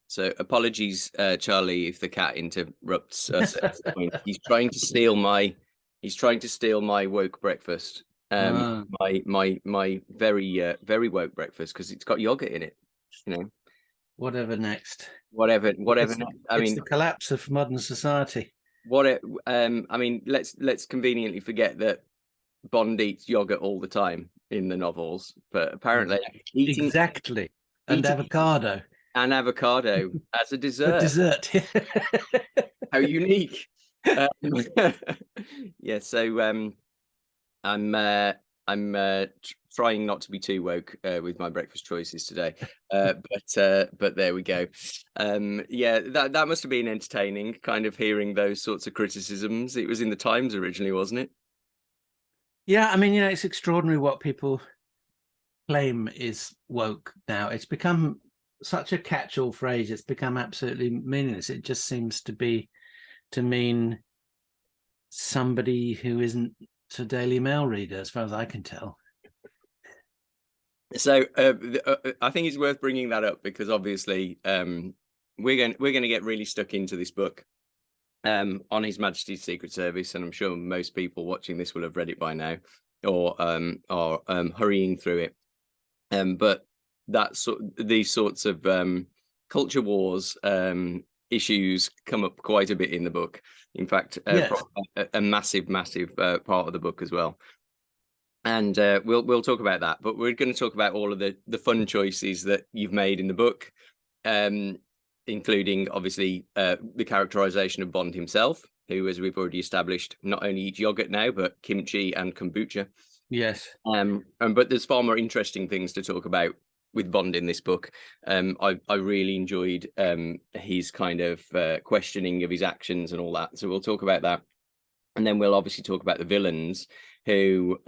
So apologies, Charlie, if the cat interrupts us at this point. He's trying to steal my woke breakfast. My very woke breakfast, because it's got yogurt in it. You know, Whatever next. whatever. It's I the collapse of modern society. Let's conveniently forget that Bond eats yogurt all the time in the novels, but apparently Exactly. And avocado. And avocado as a dessert. A dessert. How unique. Yeah, so I'm trying not to be too woke with my breakfast choices today, but there we go. Yeah, that must have been entertaining, kind of hearing those sorts of criticisms. It was in the Times originally, wasn't it? Yeah, I mean, it's extraordinary what people claim is woke now. It's become such a catch-all phrase. It's become absolutely meaningless. It just seems to mean somebody who isn't a Daily Mail reader, as far as I can tell. So I think it's worth bringing that up, because obviously we're going to get really stuck into this book on His Majesty's Secret Service, and I'm sure most people watching this will have read it by now, or hurrying through it. But these sorts of culture wars issues come up quite a bit in the book. In fact, yes. a massive part of the book as well. And we'll talk about that. But we're going to talk about all of the fun choices that you've made in the book, including obviously the characterization of Bond himself, who, as we've already established, not only eats yogurt now, but kimchi and kombucha. Yes. But there's far more interesting things to talk about with Bond in this book. I really enjoyed his kind of questioning of his actions and all that. So we'll talk about that. And then we'll obviously talk about the villains, who,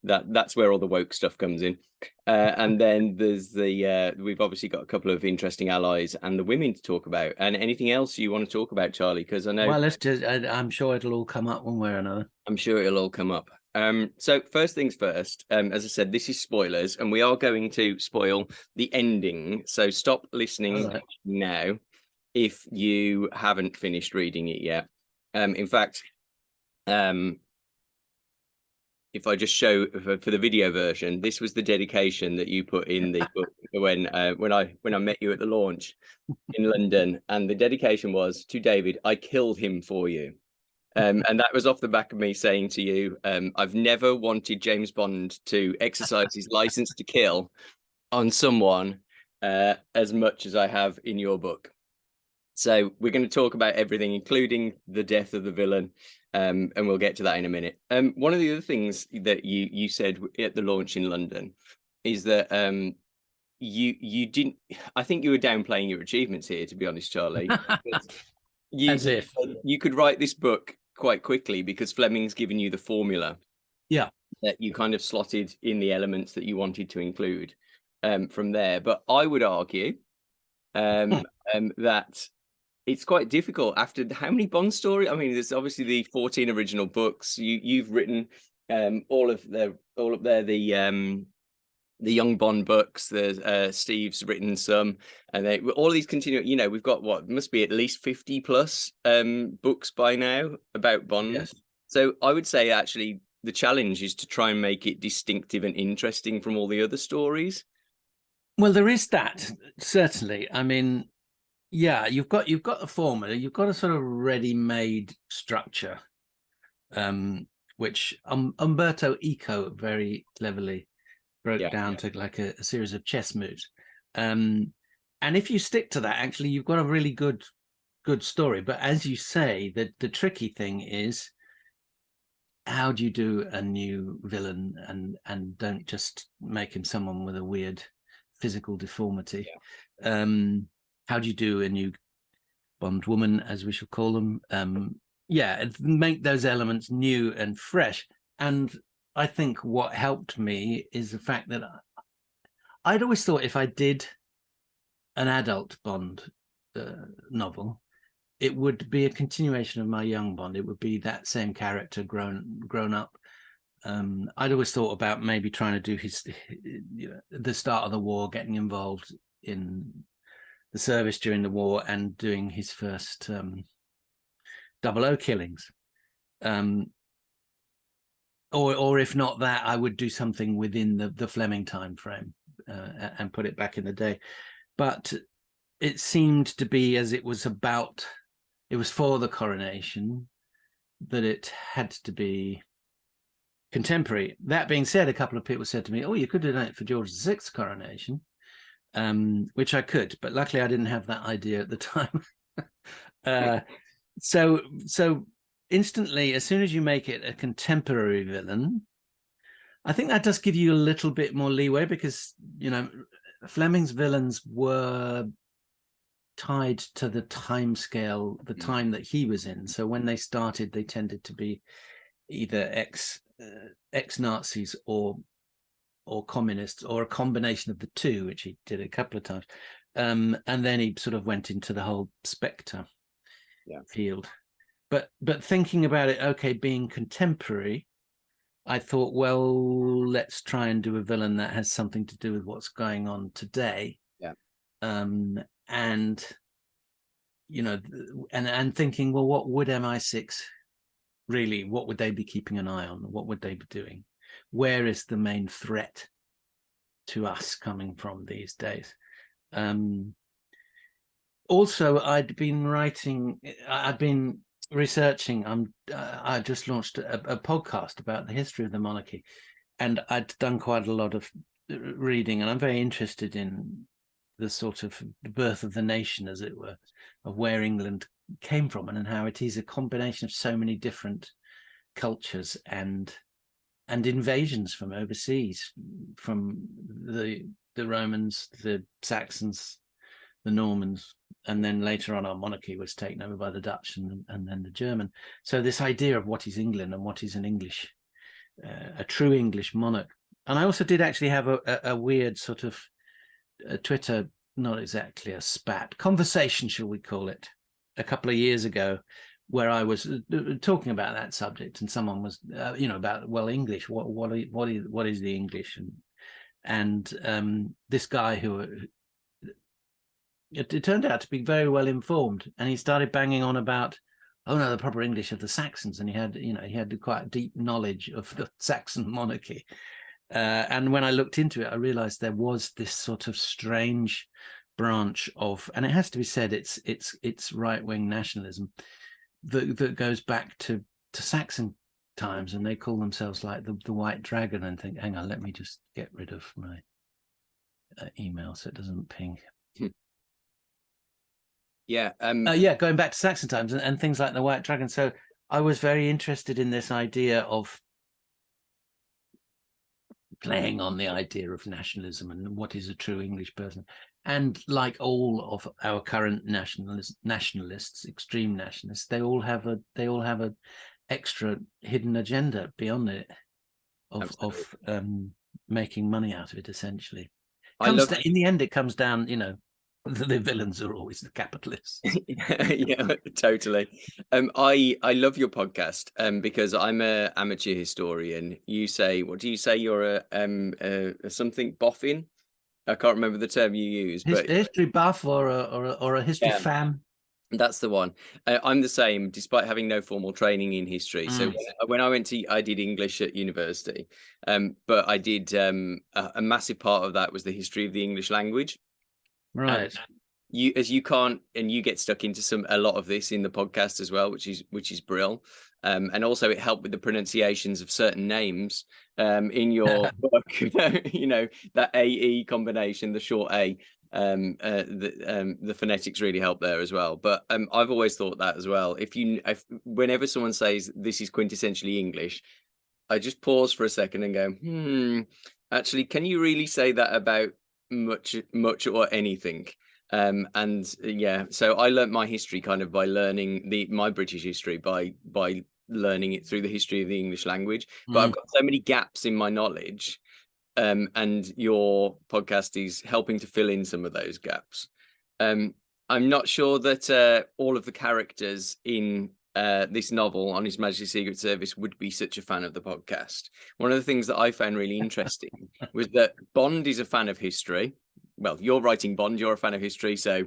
that's where all the woke stuff comes in. And then there's we've obviously got a couple of interesting allies and the women to talk about. And anything else you want to talk about, Charlie? Because I know. Well, I'm sure it'll all come up one way or another. I'm sure it'll all come up. So first things first, as I said, this is spoilers, and we are going to spoil the ending. So stop listening now if you haven't finished reading it yet. In fact, if I just show for the video version, this was the dedication that you put in the book when I met you at the launch in London, and the dedication was, "To David, I killed him for you." And that was off the back of me saying to you, I've never wanted James Bond to exercise his license to kill on someone as much as I have in your book. So we're going to talk about everything, including the death of the villain, and we'll get to that in a minute. One of the other things that you said at the launch in London is that you didn't. I think you were downplaying your achievements here, to be honest, Charlie. As if you could write this book quite quickly because Fleming's given you the formula. Yeah, that you kind of slotted in the elements that you wanted to include from there. But I would argue that it's quite difficult after how many Bond stories? I mean, there's obviously the 14 original books. You've written all up there the young Bond books. There's Steve's written some, and all these continue. We've got what must be at least 50 plus books by now about Bond. Yes. So I would say actually the challenge is to try and make it distinctive and interesting from all the other stories. Well, there is that, certainly. I mean, yeah, you've got the formula, you've got a sort of ready-made structure, which Umberto Eco very cleverly broke down to like a series of chess moves. And if you stick to that, actually, you've got a really good story. But as you say, the tricky thing is, how do you do a new villain and don't just make him someone with a weird physical deformity? How do you do a new Bond woman, as we shall call them? Make those elements new and fresh. And I think what helped me is the fact that I'd always thought if I did an adult Bond novel, it would be a continuation of my young Bond. It would be that same character grown up. I'd always thought about maybe trying to do the start of the war, getting involved in the service during the war and doing his first 00 killings. Or if not that, I would do something within the Fleming time frame and put it back in the day. But it seemed to be, as it was for the coronation, that it had to be contemporary. That being said, a couple of people said to me, "Oh, you could do that for George VI's coronation," which I could, but luckily I didn't have that idea at the time. So instantly, as soon as you make it a contemporary villain, I think that does give you a little bit more leeway, because, you know, Fleming's villains were tied to the time scale, the time that he was in. So when they started, they tended to be either ex-Nazis or communists, or a combination of the two, which he did a couple of times. And then he sort of went into the whole Spectre field. But thinking about it, okay, being contemporary, I thought, well, let's try and do a villain that has something to do with what's going on today. Yeah. And, you know, and thinking, well, what would MI6 really, what would they be keeping an eye on? What would they be doing? Where is the main threat to us coming from these days? Also, I'd been researching. I just launched a podcast about the history of the monarchy, and I'd done quite a lot of reading, and I'm very interested in the sort of the birth of the nation, as it were, of where England came from, and how it is a combination of so many different cultures and invasions from overseas, from the Romans, the Saxons, the Normans, and then later on our monarchy was taken over by the Dutch and then the German. So this idea of what is England and what is an English, a true English monarch. And I also did actually have a weird sort of Twitter, not exactly a spat, conversation, shall we call it, a couple of years ago, where I was talking about that subject, and someone was, about, well, English, what is the English, and this guy who it turned out to be very well informed, and he started banging on about, oh no, the proper English of the Saxons, and he had quite deep knowledge of the Saxon monarchy. And when I looked into it, I realized there was this sort of strange branch of, and it has to be said, it's right-wing nationalism that goes back to Saxon times, and they call themselves like the White Dragon. And think, hang on, let me just get rid of my email so it doesn't ping. Going back to Saxon times and things like the White Dragon. So I was very interested in this idea of playing on the idea of nationalism and what is a true English person. And like all of our current nationalists, extreme nationalists, they all have a extra hidden agenda beyond it of making money out of it. Essentially, in the end, it comes down, the villains are always the capitalists. Yeah, totally. I love your podcast because I'm a amateur historian. You say, what do you say? You're a something boffin? I can't remember the term you use, but history buff or a history fan. That's the one. I'm the same, despite having no formal training in history. So when I did English at university, but I did a massive part of that was the history of the English language. Right. You get stuck into a lot of this in the podcast as well, which is brill. And also it helped with the pronunciations of certain names in your book. That AE combination, the short A. The phonetics really help there as well. But I've always thought that as well. Whenever someone says this is quintessentially English, I just pause for a second and go, actually, can you really say that about much or anything? So I learned my history kind of by learning my British history by learning it through the history of the English language. But I've got so many gaps in my knowledge, and your podcast is helping to fill in some of those gaps. I'm not sure that all of the characters in this novel on His Majesty's Secret Service would be such a fan of the podcast. One of the things that I found really interesting was that Bond is a fan of history. well, you're writing Bond, you're a fan of history, so,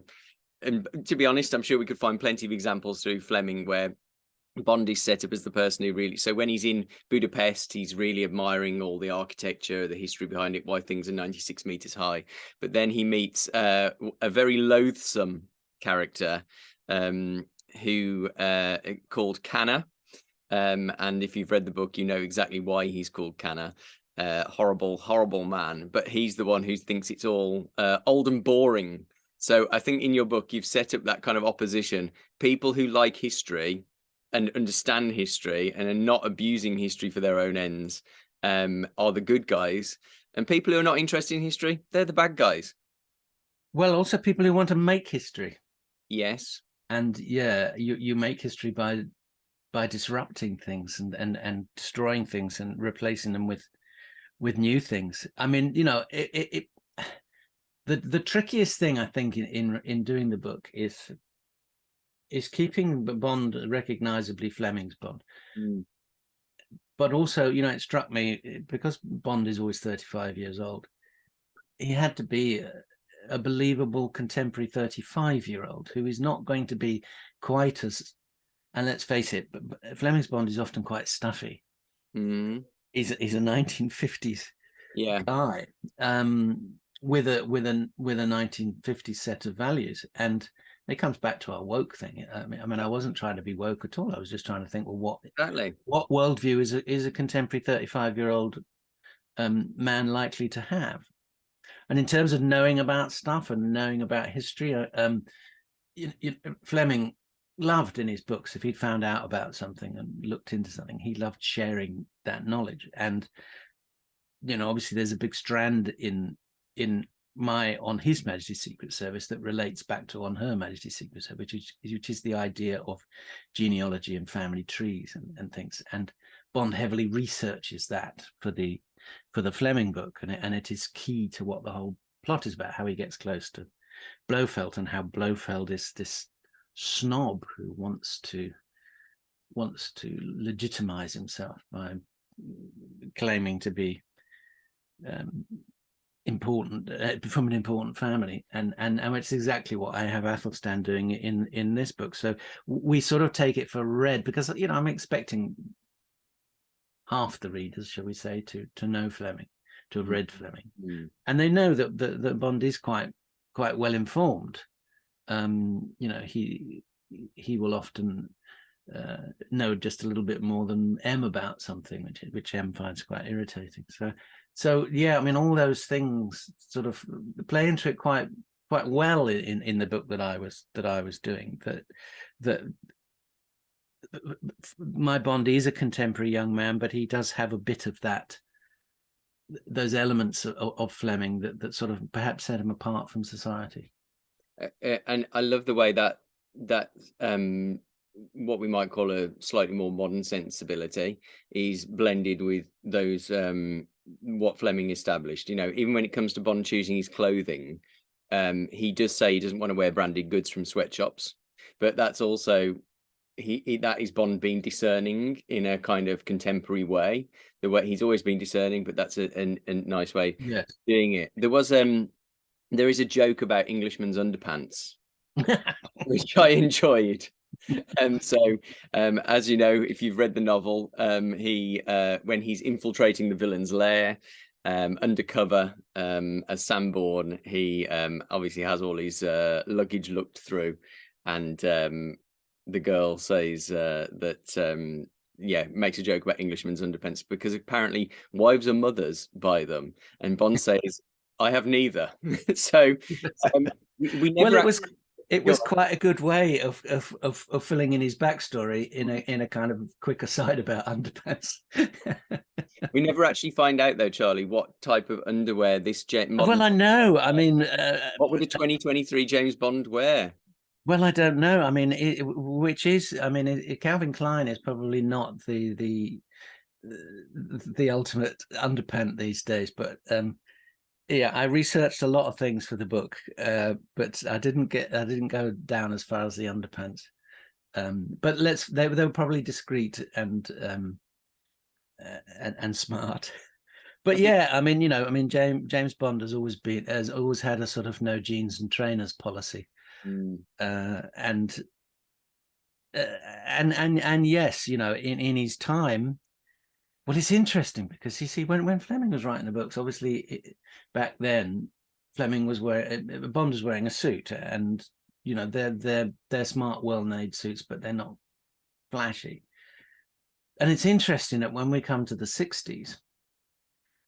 and to be honest, I'm sure we could find plenty of examples through Fleming where Bond is set up as the person who really, so when he's in Budapest, he's really admiring all the architecture, the history behind it, why things are 96 meters high. But then he meets a very loathsome character who called Canna. And if you've read the book, you know exactly why he's called Canna. Horrible, horrible man. But he's the one who thinks it's all old and boring. So I think in your book, you've set up that kind of opposition. People who like history and understand history and are not abusing history for their own ends are the good guys. And people who are not interested in history, they're the bad guys. Well, also people who want to make history. Yes. And yeah, you make history by disrupting things and destroying things and replacing them with new things. I mean, you know, the trickiest thing I think in doing the book is keeping Bond recognizably Fleming's Bond. But also, you know, it struck me, because Bond is always 35 years old, he had to be a believable contemporary 35-year-old who is not going to be quite as, and let's face it, Fleming's Bond is often quite stuffy. He's a 1950s guy with a 1950s set of values, and it comes back to our woke thing. I mean, I wasn't trying to be woke at all. I was just trying to think, well, what worldview is a contemporary 35-year-old man likely to have? And in terms of knowing about stuff and knowing about history, Fleming loved in his books, if he'd found out about something and looked into something, he loved sharing that knowledge. And, you know, obviously there's a big strand in on His Majesty's Secret Service that relates back to On Her Majesty's Secret Service, which is the idea of genealogy and family trees and things. And Bond heavily researches that for the Fleming book, and it is key to what the whole plot is about, how he gets close to Blofeld and how Blofeld is this snob who wants to legitimize himself by claiming to be important from an important family, and it's exactly what I have Athelstan doing in this book. So we sort of take it for read, because, you know, I'm expecting half the readers, shall we say, to know Fleming, to have read Fleming, and they know that Bond is quite well informed. You know, he will often know just a little bit more than M about something, which M finds quite irritating. So yeah, I mean, all those things sort of play into it quite well in the book that I was doing. That my Bond is a contemporary young man, but he does have a bit of those elements of Fleming that sort of perhaps set him apart from society. And I love the way that what we might call a slightly more modern sensibility is blended with those what Fleming established. You know, even when it comes to Bond choosing his clothing, he does say he doesn't want to wear branded goods from sweatshops, but that's also that is Bond being discerning in a kind of contemporary way. The way he's always been discerning, but that's a nice way of doing it. There is a joke about Englishman's underpants, which I enjoyed. So as you know, if you've read the novel, he when he's infiltrating the villain's lair undercover as Sanborn, he obviously has all his luggage looked through, and the girl says that makes a joke about Englishman's underpants because apparently wives and mothers buy them, and Bond says, I have neither. So we never. Well, it was quite a good way of filling in his backstory in a kind of quick aside about underpants. We never actually find out, though, Charlie, what type of underwear this Well, I know. I mean, what would a 2023 James Bond wear? Well, I don't know. I mean, Calvin Klein is probably not the ultimate underpant these days, but yeah, I researched a lot of things for the book, but I didn't go down as far as the underpants. But they were probably discreet and smart. But yeah, I mean, James Bond has always had a sort of no jeans and trainers policy, and yes, in his time. Well, it's interesting because you see, when Fleming was writing the books, obviously back then, Bond was wearing a suit, and they're smart, well-made suits, but they're not flashy. And it's interesting that when we come to the 60s,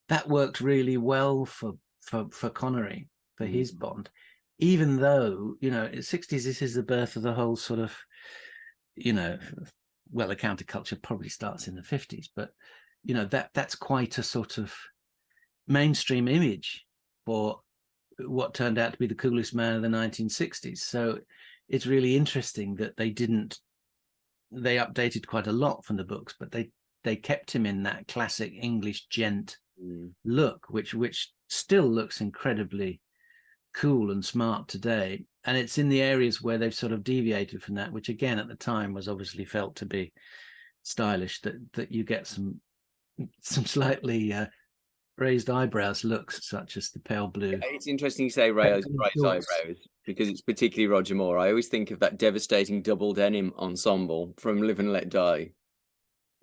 that worked really well for Connery, for his Bond, even though, in the 60s, this is the birth of the whole sort of, well, the counterculture probably starts in the 50s, but that's quite a sort of mainstream image for what turned out to be the coolest man of the 1960s. So it's really interesting that they updated quite a lot from the books, but they kept him in that classic English gent look, which still looks incredibly cool and smart today. And it's in the areas where they've sort of deviated from that, which again at the time was obviously felt to be stylish, that you get some slightly raised eyebrows looks, such as the pale blue. It's interesting you say raised eyebrows, because it's particularly Roger Moore. I always think of that devastating double denim ensemble from Live and Let Die.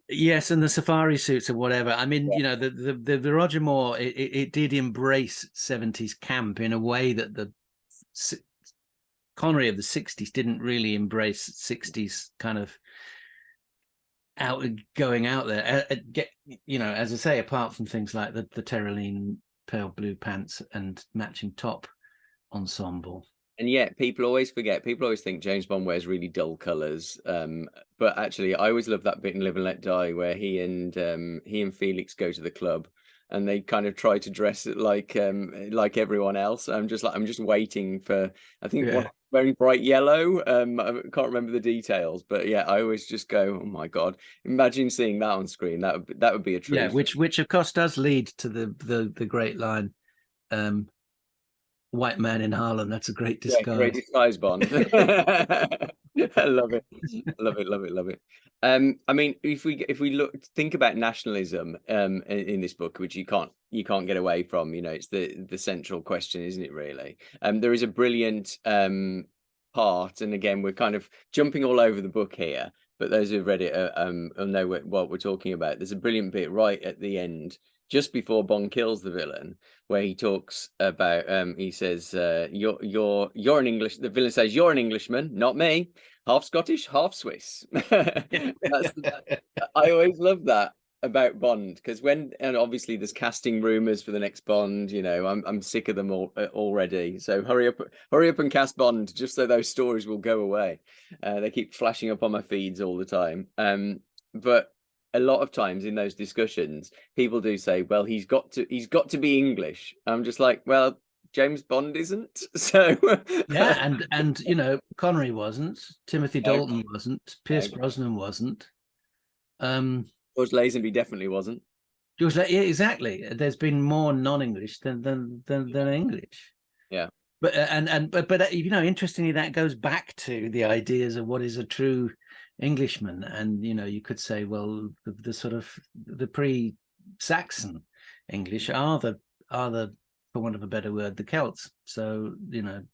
Yes, and the safari suits or whatever. I mean, the Roger Moore, it did embrace 70s camp in a way that the Connery of the 60s didn't really embrace 60s kind of going out there. As I say, apart from things like the Tyrolean pale blue pants and matching top ensemble. And yet people always forget, people always think James Bond wears really dull colors, but actually I always love that bit in Live and Let Die where he and Felix go to the club and they kind of try to dress it like everyone else. I'm just waiting for, I think one wearing bright yellow. I can't remember the details, but yeah, I always just go, oh my god, imagine seeing that on screen. That would be a treat. Yeah, which of course does lead to the great line, white man in Harlem. That's a great disguise. Yeah, great disguise, Bond. I love it. Love it. I mean, if we think about nationalism in this book, which you can't get away from, it's the central question, isn't it, really? There is a brilliant part, and again, we're kind of jumping all over the book here, but those who've read it will know what we're talking about. There's a brilliant bit right at the end, just before Bond kills the villain, where he talks about he says you're an English, the villain says, you're an Englishman, not me, half Scottish, half Swiss. I always love that about Bond, because and obviously there's casting rumors for the next Bond, I'm sick of them all already, so hurry up and cast Bond, just so those stories will go away. They keep flashing up on my feeds all the time, but a lot of times in those discussions, people do say, well, he's got to be English. I'm just like, well, James Bond isn't. So yeah, and Connery wasn't, Timothy Dalton wasn't, Pierce Brosnan wasn't, George Lazenby definitely wasn't. Yeah, exactly. There's been more non-English than English. Yeah. But interestingly, that goes back to the ideas of what is a true Englishman, and you could say, well, the sort of the pre-Saxon English are the for want of a better word, the Celts. So the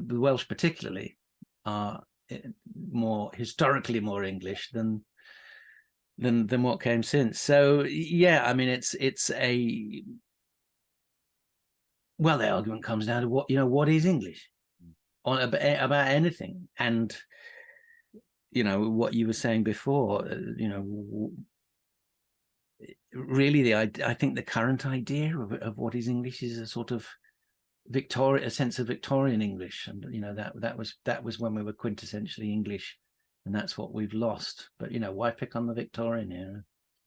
Welsh particularly are more historically more English than what came since. So yeah, I mean it's a, well, the argument comes down to what is English about anything, and what you were saying before, really I think the current idea of what is English is a sort of a sense of Victorian English, and that was when we were quintessentially English, and that's what we've lost. But why pick on the Victorian era?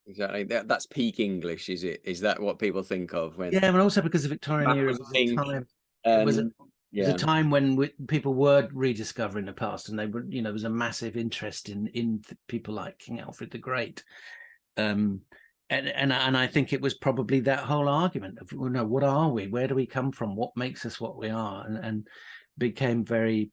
Exactly, that's peak English, is it? Is that what people think of when? Yeah, but also because the Victorian era was a time. It was a time when people were rediscovering the past, and they were, there was a massive interest in people like King Alfred the Great, and I think it was probably that whole argument of, what are we? Where do we come from? What makes us what we are? And became very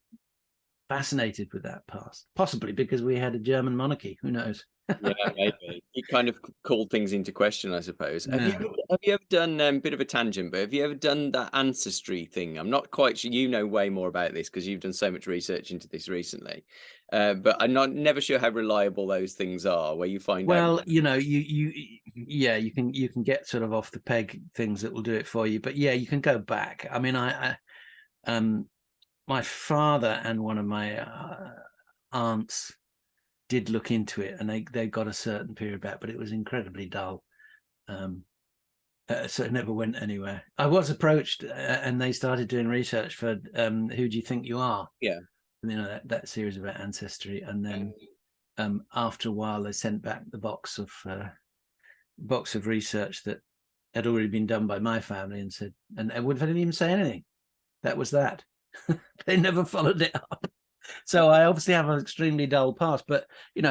fascinated with that past, possibly because we had a German monarchy. Who knows? Yeah, maybe. It kind of called things into question, I suppose. Yeah. Have you ever done bit of a tangent, but have you ever done that ancestry thing? I'm not quite sure. You know way more about this because you've done so much research into this recently. But I'm not never sure how reliable those things are, where you find out. Well, yeah, you can get sort of off the peg things that will do it for you, but yeah, you can go back. I mean, my father and one of my aunts did look into it, and they got a certain period back, but it was incredibly dull. So it never went anywhere. I was approached, and they started doing research for Who Do You Think You Are? Yeah. That series about ancestry, and then after a while, they sent back the box of research that had already been done by my family, and said, and Edward didn't even say anything. That was that. They never followed it up. So I obviously have an extremely dull past, but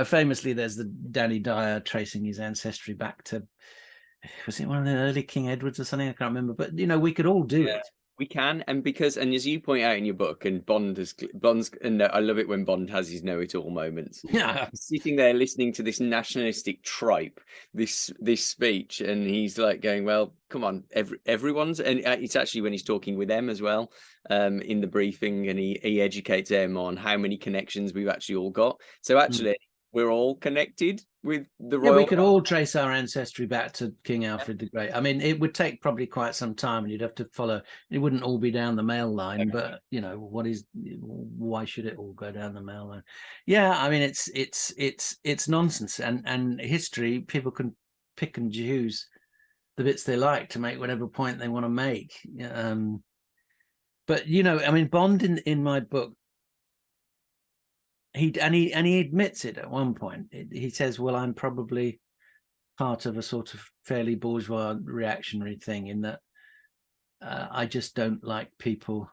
famously, there's the Danny Dyer tracing his ancestry back to, was it one of the early King Edwards or something? I can't remember, but we could all do it. We can, and as you point out in your book, and Bond's, and I love it when Bond has his know-it-all moments. Yeah, sitting there listening to this nationalistic tripe, this speech, and he's like going, "Well, come on, everyone's," and it's actually when he's talking with them as well, in the briefing, and he educates them on how many connections we've actually all got. So actually, we're all connected with the royal. Yeah, we could all trace our ancestry back to King Alfred the Great. I mean, it would take probably quite some time, and you'd have to follow. It wouldn't all be down the male line, but why should it all go down the male line? Yeah, I mean, it's nonsense, and history, people can pick and choose the bits they like to make whatever point they want to make. But I mean, Bond in my book, he admits it at one point. He says, "Well, I'm probably part of a sort of fairly bourgeois reactionary thing in that I just don't like people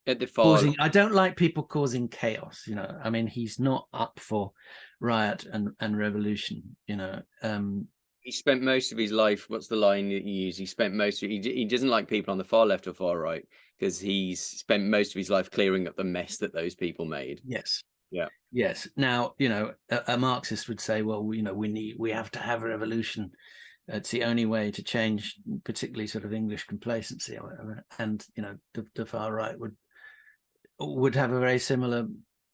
at the far. I don't like people causing chaos. I mean, he's not up for riot and revolution. He spent most of his life. What's the line that you use? He spent most of he doesn't like people on the far left or far right because he's spent most of his life clearing up the mess that those people made. Yes. Yeah. Yes. Now, a Marxist would say, well, we have to have a revolution. It's the only way to change, particularly sort of English complacency or whatever. And the far right would have a very similar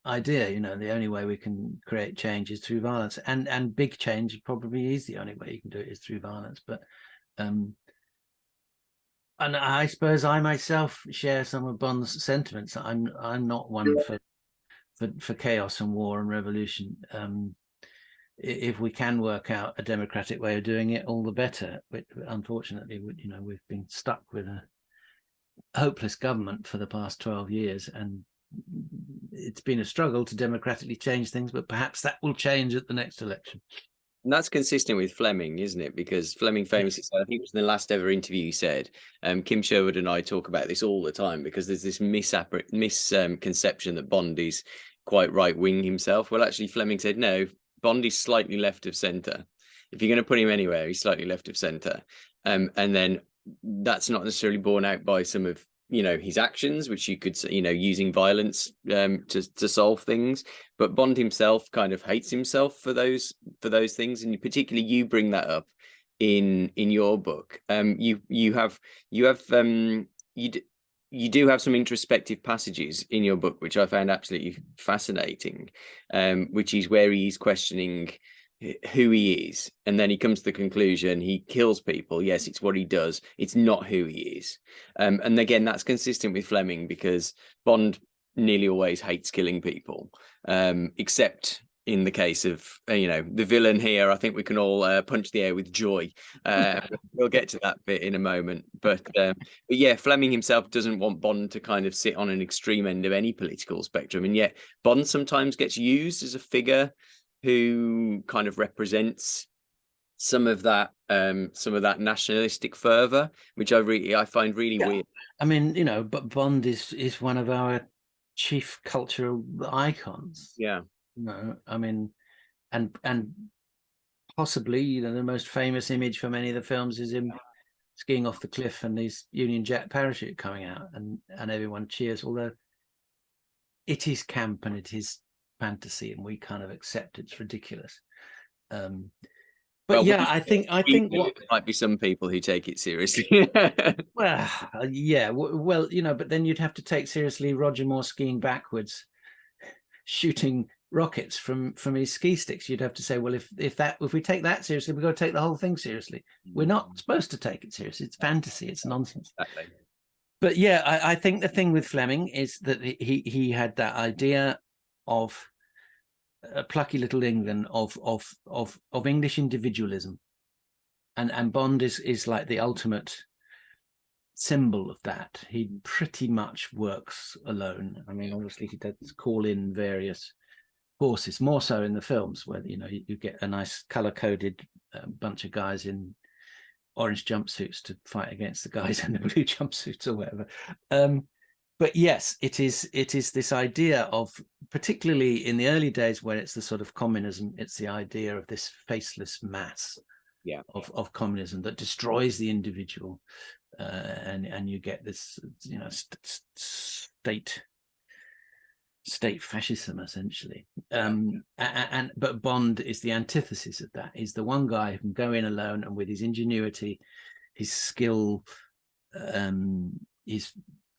idea. The only way we can create change is through violence, and big change probably is the only way you can do it is through violence. But and I suppose I myself share some of Bond's sentiments. I'm not one for chaos and war and revolution. If we can work out a democratic way of doing it, all the better. But unfortunately, we've been stuck with a hopeless government for the past 12 years, and it's been a struggle to democratically change things, but perhaps that will change at the next election. And that's consistent with Fleming, isn't it? Because Fleming famously said, I think it was in the last ever interview, he said, Kim Sherwood and I talk about this all the time because there's this misconception that Bond is quite right-wing himself. Well, actually, Fleming said, no, Bond is slightly left of centre. If you're going to put him anywhere, he's slightly left of centre. And then that's not necessarily borne out by some of his actions, which you could say, using violence to solve things. But Bond himself kind of hates himself for those things, and particularly you bring that up in your book. You do have some introspective passages in your book, which I found absolutely fascinating, which is where he's questioning who he is, and then he comes to the conclusion he kills people. Yes, it's what he does, it's not who he is. And again, that's consistent with Fleming, because Bond nearly always hates killing people, except in the case of the villain here. I think we can all punch the air with joy. We'll get to that bit in a moment, but yeah, Fleming himself doesn't want Bond to kind of sit on an extreme end of any political spectrum, and yet Bond sometimes gets used as a figure who kind of represents some of that nationalistic fervor, which I find really weird. I mean, but Bond is one of our chief cultural icons. Yeah. I mean, and possibly the most famous image for many of the films is him skiing off the cliff and his Union Jack parachute coming out, and everyone cheers, although it is camp and it is fantasy, and we kind of accept it's ridiculous. But Well, yeah, I think there might be some people who take it seriously. well, yeah, well, but then you'd have to take seriously Roger Moore skiing backwards, shooting rockets from his ski sticks. You'd have to say, well, if we take that seriously, we've got to take the whole thing seriously. We're not supposed to take it seriously. It's fantasy. It's nonsense. Exactly. But yeah, I think the thing with Fleming is that he had that idea of a plucky little England, of English individualism, and Bond is like the ultimate symbol of that. He pretty much works alone. I mean, obviously he does call in various forces, more so in the films, where you get a nice color-coded bunch of guys in orange jumpsuits to fight against the guys in the blue jumpsuits or whatever. But yes, it is this idea of, particularly in the early days when it's the sort of communism, it's the idea of this faceless mass of communism that destroys the individual, and you get this state fascism, essentially. But Bond is the antithesis of that. He's the one guy who can go in alone, and with his ingenuity, his skill, his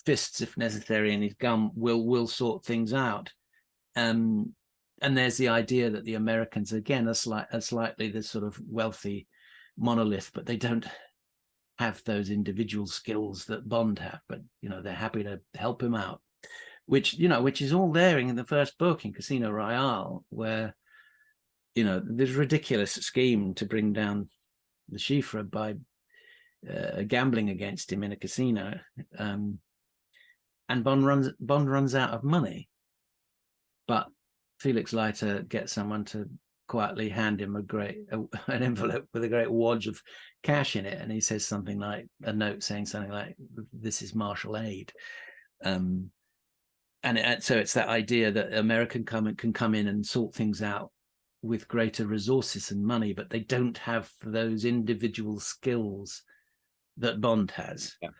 fists if necessary, and his gun will sort things out. And there's the idea that the Americans, again, are slightly this sort of wealthy monolith, but they don't have those individual skills that Bond have, but they're happy to help him out, which is all there in the first book, in Casino Royale, where there's a ridiculous scheme to bring down the Chiffre by gambling against him in a casino, and Bond runs out of money, but Felix Leiter gets someone to quietly hand him an envelope with a great wodge of cash in it, and he says something like a note saying something like, "This is martial aid." So it's that idea that American can come in and sort things out with greater resources and money, but they don't have those individual skills that Bond has. Yeah.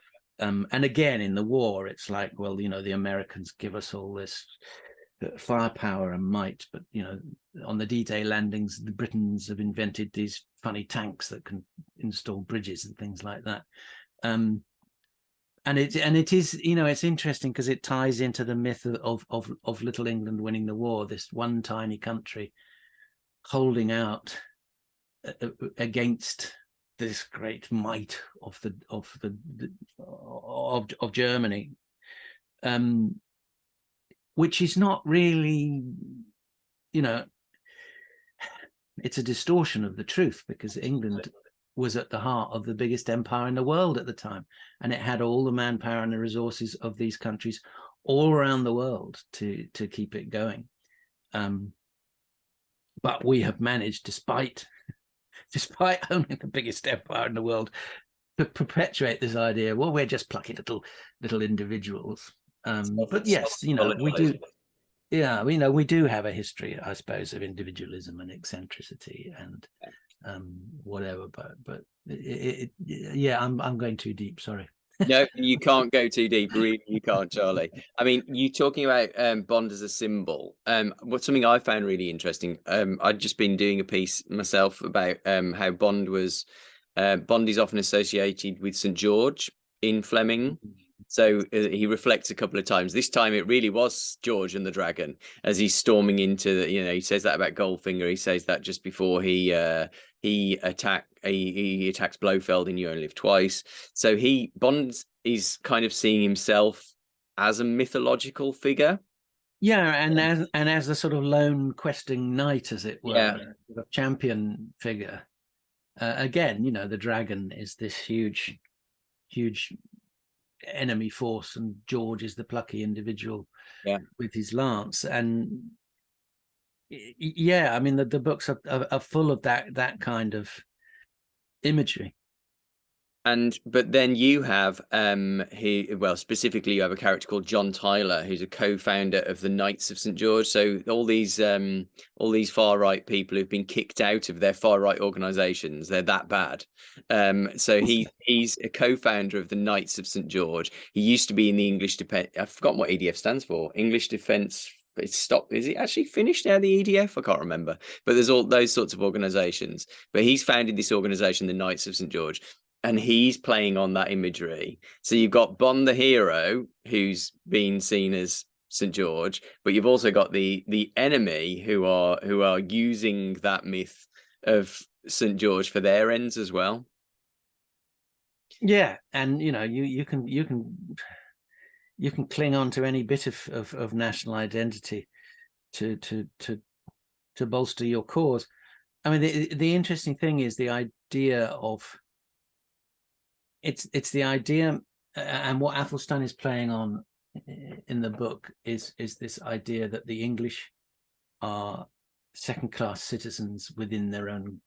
And again, in the war, it's like, well, the Americans give us all this firepower and might, but on the D-Day landings, the Britons have invented these funny tanks that can install bridges and things like that. And it is, it's interesting because it ties into the myth of Little England winning the war, this one tiny country holding out against this great might of Germany, which is not really, it's a distortion of the truth, because England was at the heart of the biggest empire in the world at the time, and it had all the manpower and the resources of these countries all around the world to keep it going. But we have managed, despite owning the biggest empire in the world, to perpetuate this idea, well, we're just plucky little individuals. But yes, we do. Yeah, we do have a history, I suppose, of individualism and eccentricity and whatever. But I'm going too deep. Sorry. No, you can't go too deep. Really, you can't, Charlie. I mean, you talking about Bond as a symbol. What's something I found really interesting. I'd just been doing a piece myself about how Bond is often associated with St. George in Fleming. So he reflects a couple of times. This time it really was George and the Dragon as he's storming into he says that about Goldfinger. He says that just before he attacks Blofeld in You Only Live Twice. So Bond is kind of seeing himself as a mythological figure. Yeah, and as the sort of lone questing knight, as it were, the champion figure. Again, the Dragon is this huge enemy force, and George is the plucky individual with his lance. And I mean the books are full of that kind of imagery. But then you have specifically you have a character called John Tyler, who's a co-founder of the Knights of St. George. So all these far right people who've been kicked out of their far right organizations, they're that bad. So he's a co-founder of the Knights of St. George. He used to be in the English Defence. I've forgotten what EDF stands for. English Defence it's stopped. Is it actually finished now, the EDF? I can't remember. But there's all those sorts of organizations. But he's founded this organization, the Knights of St. George, and he's playing on that imagery. So you've got Bond the hero, who's been seen as St. George, but you've also got the enemy who are using that myth of St. George for their ends as well. Yeah, and you can cling on to any bit of national identity to bolster your cause. I mean, the interesting thing is the idea of it's the idea, and what Athelstan is playing on in the book is this idea that the English are second-class citizens within their own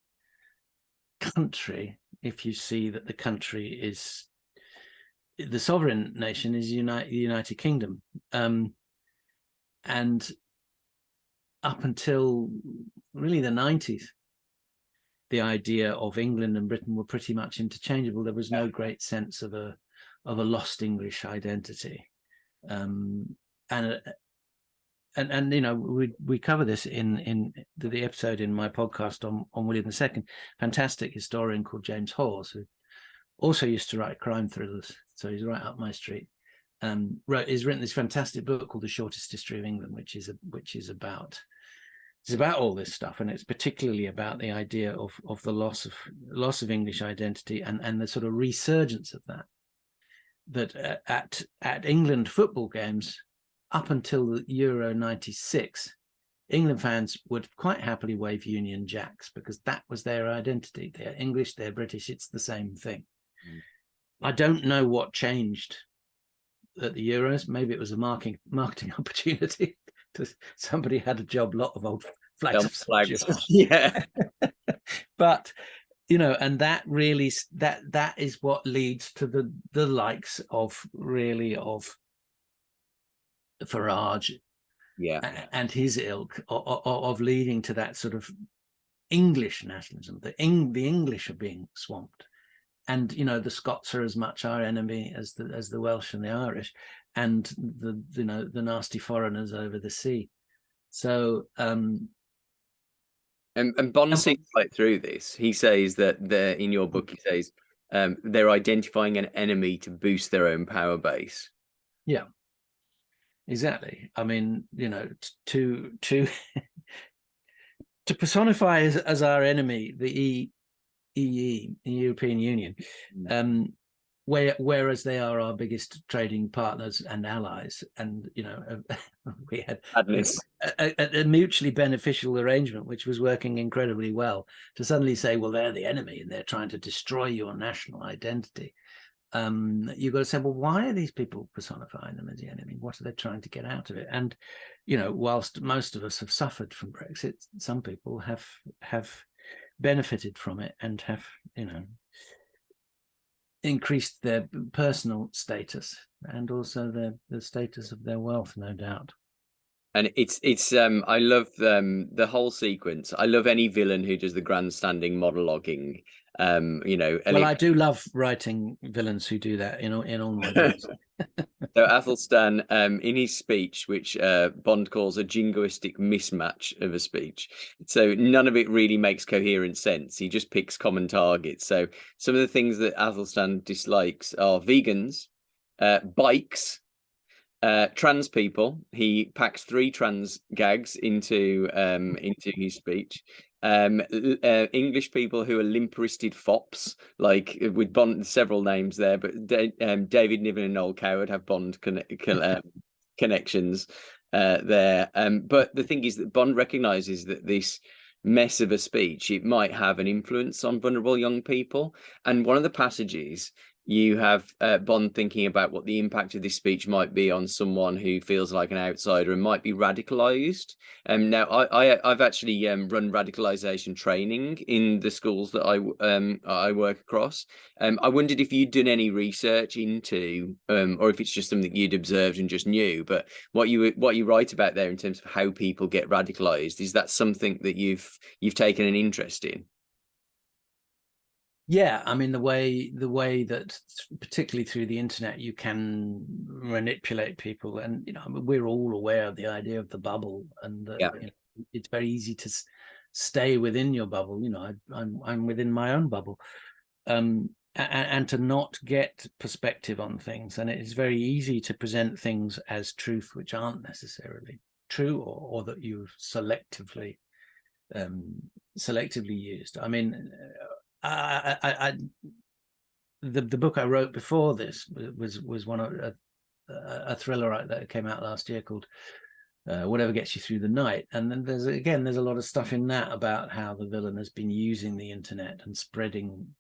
country. If you see that the country is the sovereign nation is the United Kingdom, and up until really the 90s, the idea of England and Britain were pretty much interchangeable. There was no great sense of a lost English identity, and we cover this in the episode in my podcast on William II. Fantastic historian called James Hawes, who also used to write crime thrillers, so he's right up my street. He's written this fantastic book called The Shortest History of England, which is about all this stuff, and it's particularly about the idea of the loss of English identity and the sort of resurgence of that at England football games up until the Euro 96. England fans would quite happily wave Union Jacks because that was their identity. They're English, they're British, it's the same thing. I don't know what changed at the Euros. Maybe it was a marketing opportunity. Somebody had a job, lot of old flags. Yeah. But and that really that is what leads to the likes of Farage, and his ilk of leading to that sort of English nationalism. The English are being swamped, and the Scots are as much our enemy as the Welsh and the Irish, and the nasty foreigners over the sea. So and Bond sees right through this. He says that in your book, he says they're identifying an enemy to boost their own power base. Yeah. Exactly. I mean, to personify as our enemy the the European Union, whereas they are our biggest trading partners and allies, and we had a mutually beneficial arrangement which was working incredibly well. To suddenly say, well, they're the enemy and they're trying to destroy your national identity. You've got to say, well, why are these people personifying them as the enemy? What are they trying to get out of it? And whilst most of us have suffered from Brexit, some people have benefited from it and have increased their personal status and also the status of their wealth, no doubt. And it's I love the whole sequence. I love any villain who does the grandstanding monologuing. Well, I do love writing villains who do that in all my books. So Athelstan, in his speech, which Bond calls a jingoistic mismatch of a speech, so none of it really makes coherent sense. He just picks common targets. So some of the things that Athelstan dislikes are vegans, bikes, trans people. He packs 3 trans gags into his speech. English people who are limp-wristed fops, like with Bond, several names there, but David Niven and Noel Coward have Bond connections there. But the thing is that Bond recognises that this mess of a speech, it might have an influence on vulnerable young people. And one of the passages, you have Bond thinking about what the impact of this speech might be on someone who feels like an outsider and might be radicalized. Now, I've actually run radicalization training in the schools that I work across. I wondered if you'd done any research into, or if it's just something you'd observed and just knew. But what you write about there in terms of how people get radicalized, is that something that you've taken an interest in? Yeah, I mean the way that particularly through the internet you can manipulate people, and I mean, we're all aware of the idea of the bubble, and Yeah. it's very easy to stay within your bubble. I'm within my own bubble, and to not get perspective on things, and it is very easy to present things as truth which aren't necessarily true, or that you've selectively used. I mean, the book I wrote before this was one of a thriller that came out last year called Whatever Gets You Through the Night, and then there's a lot of stuff in that about how the villain has been using the internet and spreading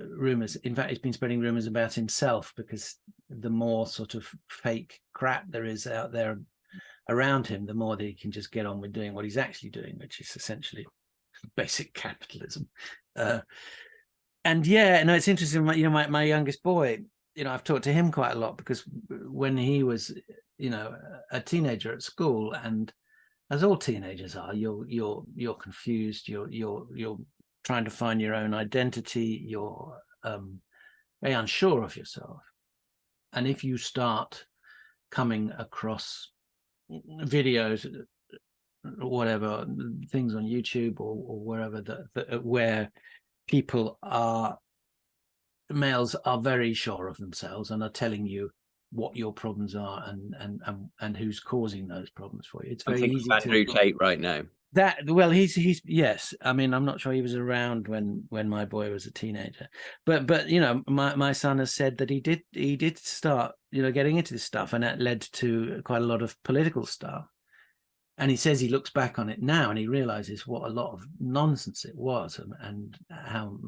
rumors. In fact, he's been spreading rumors about himself, because the more sort of fake crap there is out there around him, the more that he can just get on with doing what he's actually doing, which is essentially basic capitalism. And yeah, no, it's interesting. My youngest boy, I've talked to him quite a lot, because when he was, a teenager at school, and as all teenagers are, you're confused. You're trying to find your own identity. You're very unsure of yourself, and if you start coming across videos, whatever, things on YouTube or wherever where males are very sure of themselves and are telling you what your problems are and who's causing those problems for you. It's very easy to Andrew Tate right now. He's yes. I mean, I'm not sure he was around when my boy was a teenager, but my son has said that he did start getting into this stuff, and that led to quite a lot of political stuff. And he says he looks back on it now and he realizes what a lot of nonsense it was, and how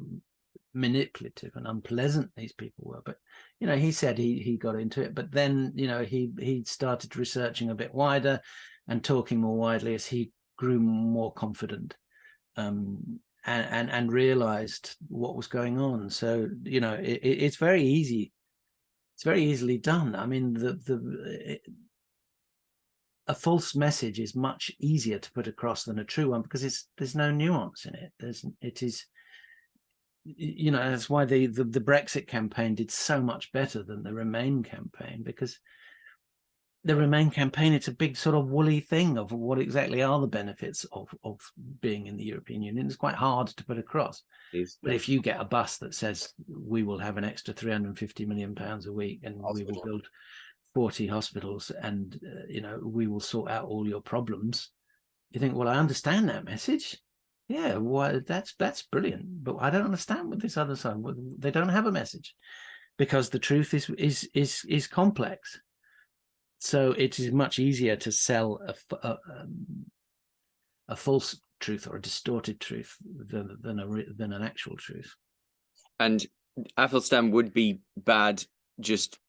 manipulative and unpleasant these people were. But he said he got into it, but then he started researching a bit wider and talking more widely as he grew more confident, and realized what was going on. So it's very easy. It's very easily done. I mean, a false message is much easier to put across than a true one, because there's no nuance in it. That's why the Brexit campaign did so much better than the Remain campaign, because the Remain campaign, it's a big sort of woolly thing of what exactly are the benefits of being in the European Union. It's quite hard to put across. But if you get a bus that says we will have an extra £350 million a week, and we will build 40 hospitals, and we will sort out all your problems, you think, well, I understand that message. Yeah, well, that's brilliant, but I don't understand what this other side. They don't have a message, because the truth is complex. So it is much easier to sell a false truth or a distorted truth than an actual truth. And Athelstan would be bad just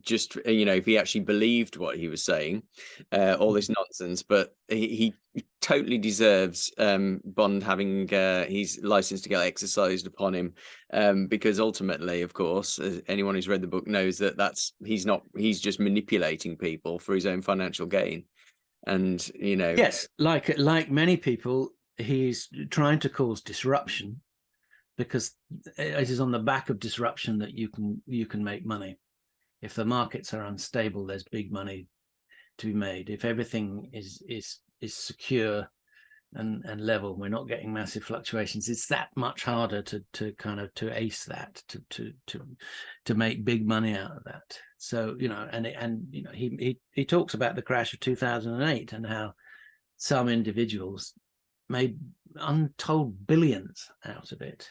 if he actually believed what he was saying, all this nonsense. But he totally deserves Bond having his license to get exercised upon him, because ultimately, of course, anyone who's read the book knows that he's just manipulating people for his own financial gain. And yes, like many people, he's trying to cause disruption, because it is on the back of disruption that you can make money. If the markets are unstable, there's big money to be made. If everything is secure and level, we're not getting massive fluctuations, it's that much harder to ace that, to make big money out of that. So he talks about the crash of 2008 and how some individuals made untold billions out of it,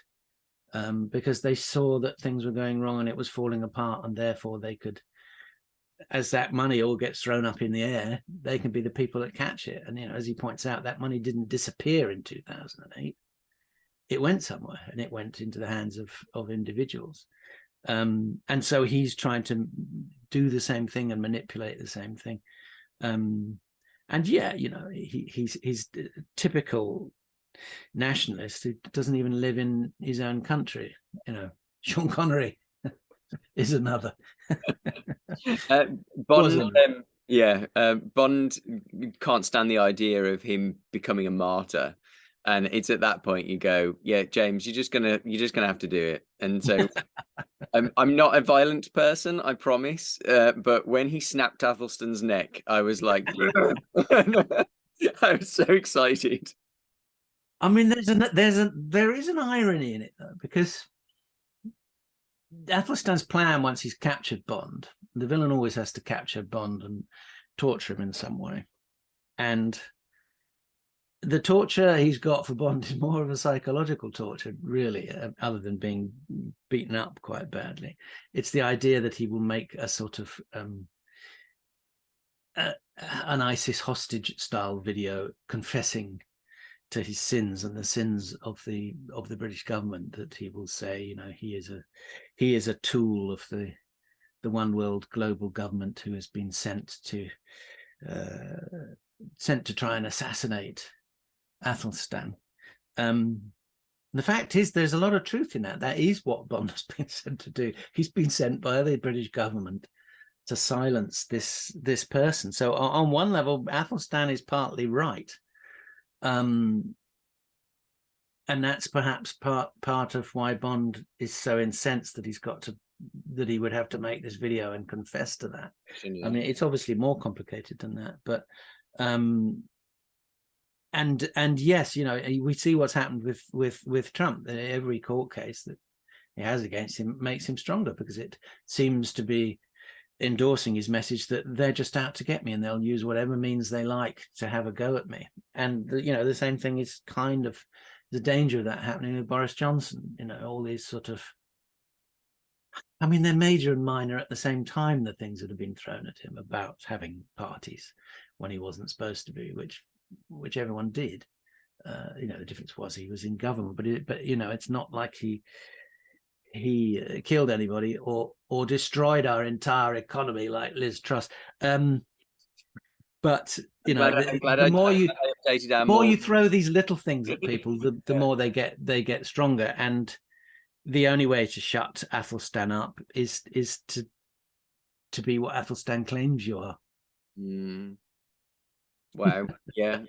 because they saw that things were going wrong and it was falling apart, and therefore they could, as that money all gets thrown up in the air, they can be the people that catch it. And as he points out, that money didn't disappear in 2008. It went somewhere, and it went into the hands of individuals. And so he's trying to do the same thing and manipulate the same thing. And yeah, he's typical nationalist who doesn't even live in his own country. Sean Connery is another. Bond, Bond can't stand the idea of him becoming a martyr, And it's at that point you go, yeah, James, you're just gonna have to do it. And so I'm not a violent person, I promise. But when he snapped Athelstan's neck, I was like, I was so excited. I mean, there is an irony in it though, because Athelstan's plan, once he's captured Bond, the villain always has to capture Bond and torture him in some way. And the torture he's got for Bond is more of a psychological torture, really, other than being beaten up quite badly. It's the idea that he will make a sort of an ISIS hostage style video confessing to his sins and the sins of the British government, that he will say, you know, he is a tool of the one world global government who has been sent to try and assassinate Athelstan. The fact is, there's a lot of truth in that. That is what Bond has been sent to do. He's been sent by the British government to silence this person. So on one level, Athelstan is partly right. And that's perhaps part of why Bond is so incensed that that he would have to make this video and confess to that. I mean, it's obviously more complicated than that, but and yes, you know, we see what's happened with Trump. Every court case that he has against him makes him stronger, because it seems to be endorsing his message that they're just out to get me and they'll use whatever means they like to have a go at me. And you know, the same thing is kind of the danger of that happening with Boris Johnson. You know, all these sort of, I mean, they're major and minor at the same time, the things that have been thrown at him about having parties when he wasn't supposed to be, which everyone did. You know, the difference was he was in government, but you know, it's not like he killed anybody or destroyed our entire economy like Liz Truss. But you know, the more you throw these little things at people, the more they get stronger. And the only way to shut Athelstan up is to be what Athelstan claims you are. Wow. Yeah,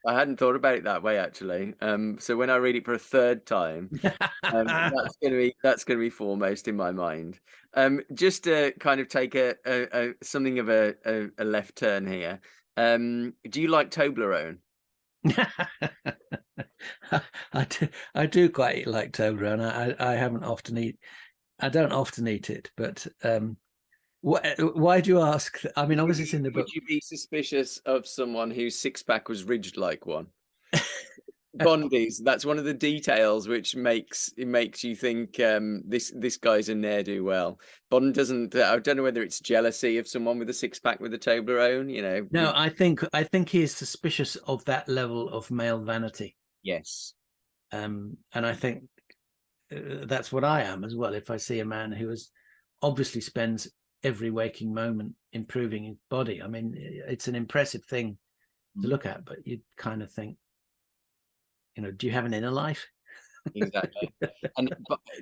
I hadn't thought about it that way, actually. So when I read it for a third time, that's gonna be foremost in my mind. Just to kind of take a something of a left turn here. Do you like Toblerone? I do quite like Toblerone. I don't often eat it, but why do you ask? I mean, obviously it's in the book. Would you be suspicious of someone whose six-pack was ridged like one? Bondies, that's one of the details which makes you think this guy's a ne'er-do-well. Bond doesn't. I don't know whether it's jealousy of someone with a six-pack with a Toblerone. You know. No, I think he is suspicious of that level of male vanity. Yes. And I think that's what I am as well. If I see a man who obviously spends every waking moment improving his body, I mean, it's an impressive thing to look at, but you kind of think, you know, do you have an inner life? Exactly. And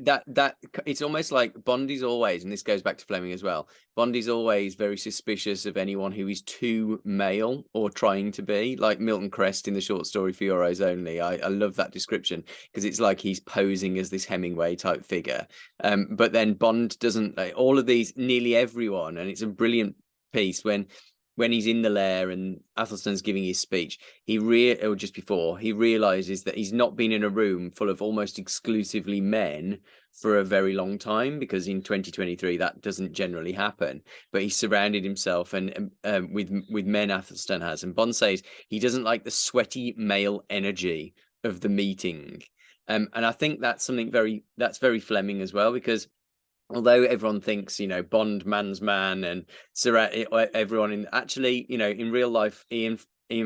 that it's almost like Bondi's always, and this goes back to Fleming as well, Bondi's always very suspicious of anyone who is too male or trying to be, like Milton Crest in the short story For Your Eyes Only. I love that description, because it's like he's posing as this Hemingway type figure, but then Bond doesn't. All of these, nearly everyone, and it's a brilliant piece when he's in the lair and Athelstan's giving his speech, or just before, he realizes that he's not been in a room full of almost exclusively men for a very long time, because in 2023 that doesn't generally happen. But he's surrounded himself and with men, Athelstan has, and Bond says he doesn't like the sweaty male energy of the meeting, and I think that's something very Fleming as well, because although everyone thinks, you know, Bond man's man and everyone actually, you know, in real life, Ian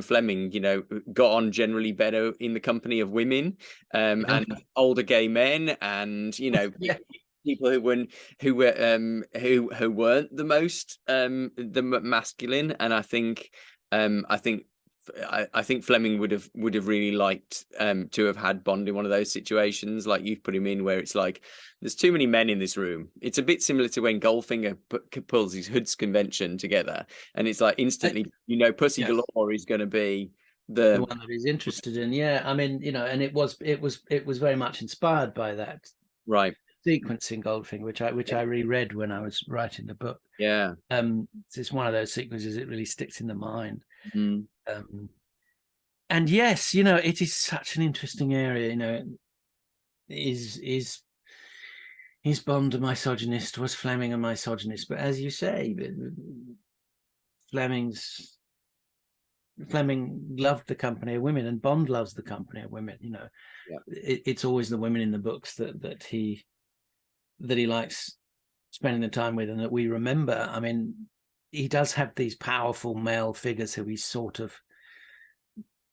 Fleming, you know, got on generally better in the company of women, and older gay men, and you know, people who weren't the most the masculine. And I think Fleming would have really liked to have had Bond in one of those situations like you've put him in, where it's like there's too many men in this room. It's a bit similar to when Goldfinger pulls his Hoods convention together, and it's like instantly, you know, Pussy Galore is going to be the one that he's interested in. Yeah, I mean, you know, and it was very much inspired by that sequence in Goldfinger, which I reread when I was writing the book. Yeah. It's one of those sequences it really sticks in the mind. Mm-hmm. And yes, you know, it is such an interesting area. You know, is Bond a misogynist? Was Fleming a misogynist? But as you say, Fleming loved the company of women, and Bond loves the company of women. You know, it's always the women in the books that he likes spending the time with, and that we remember. I mean, he does have these powerful male figures who he sort of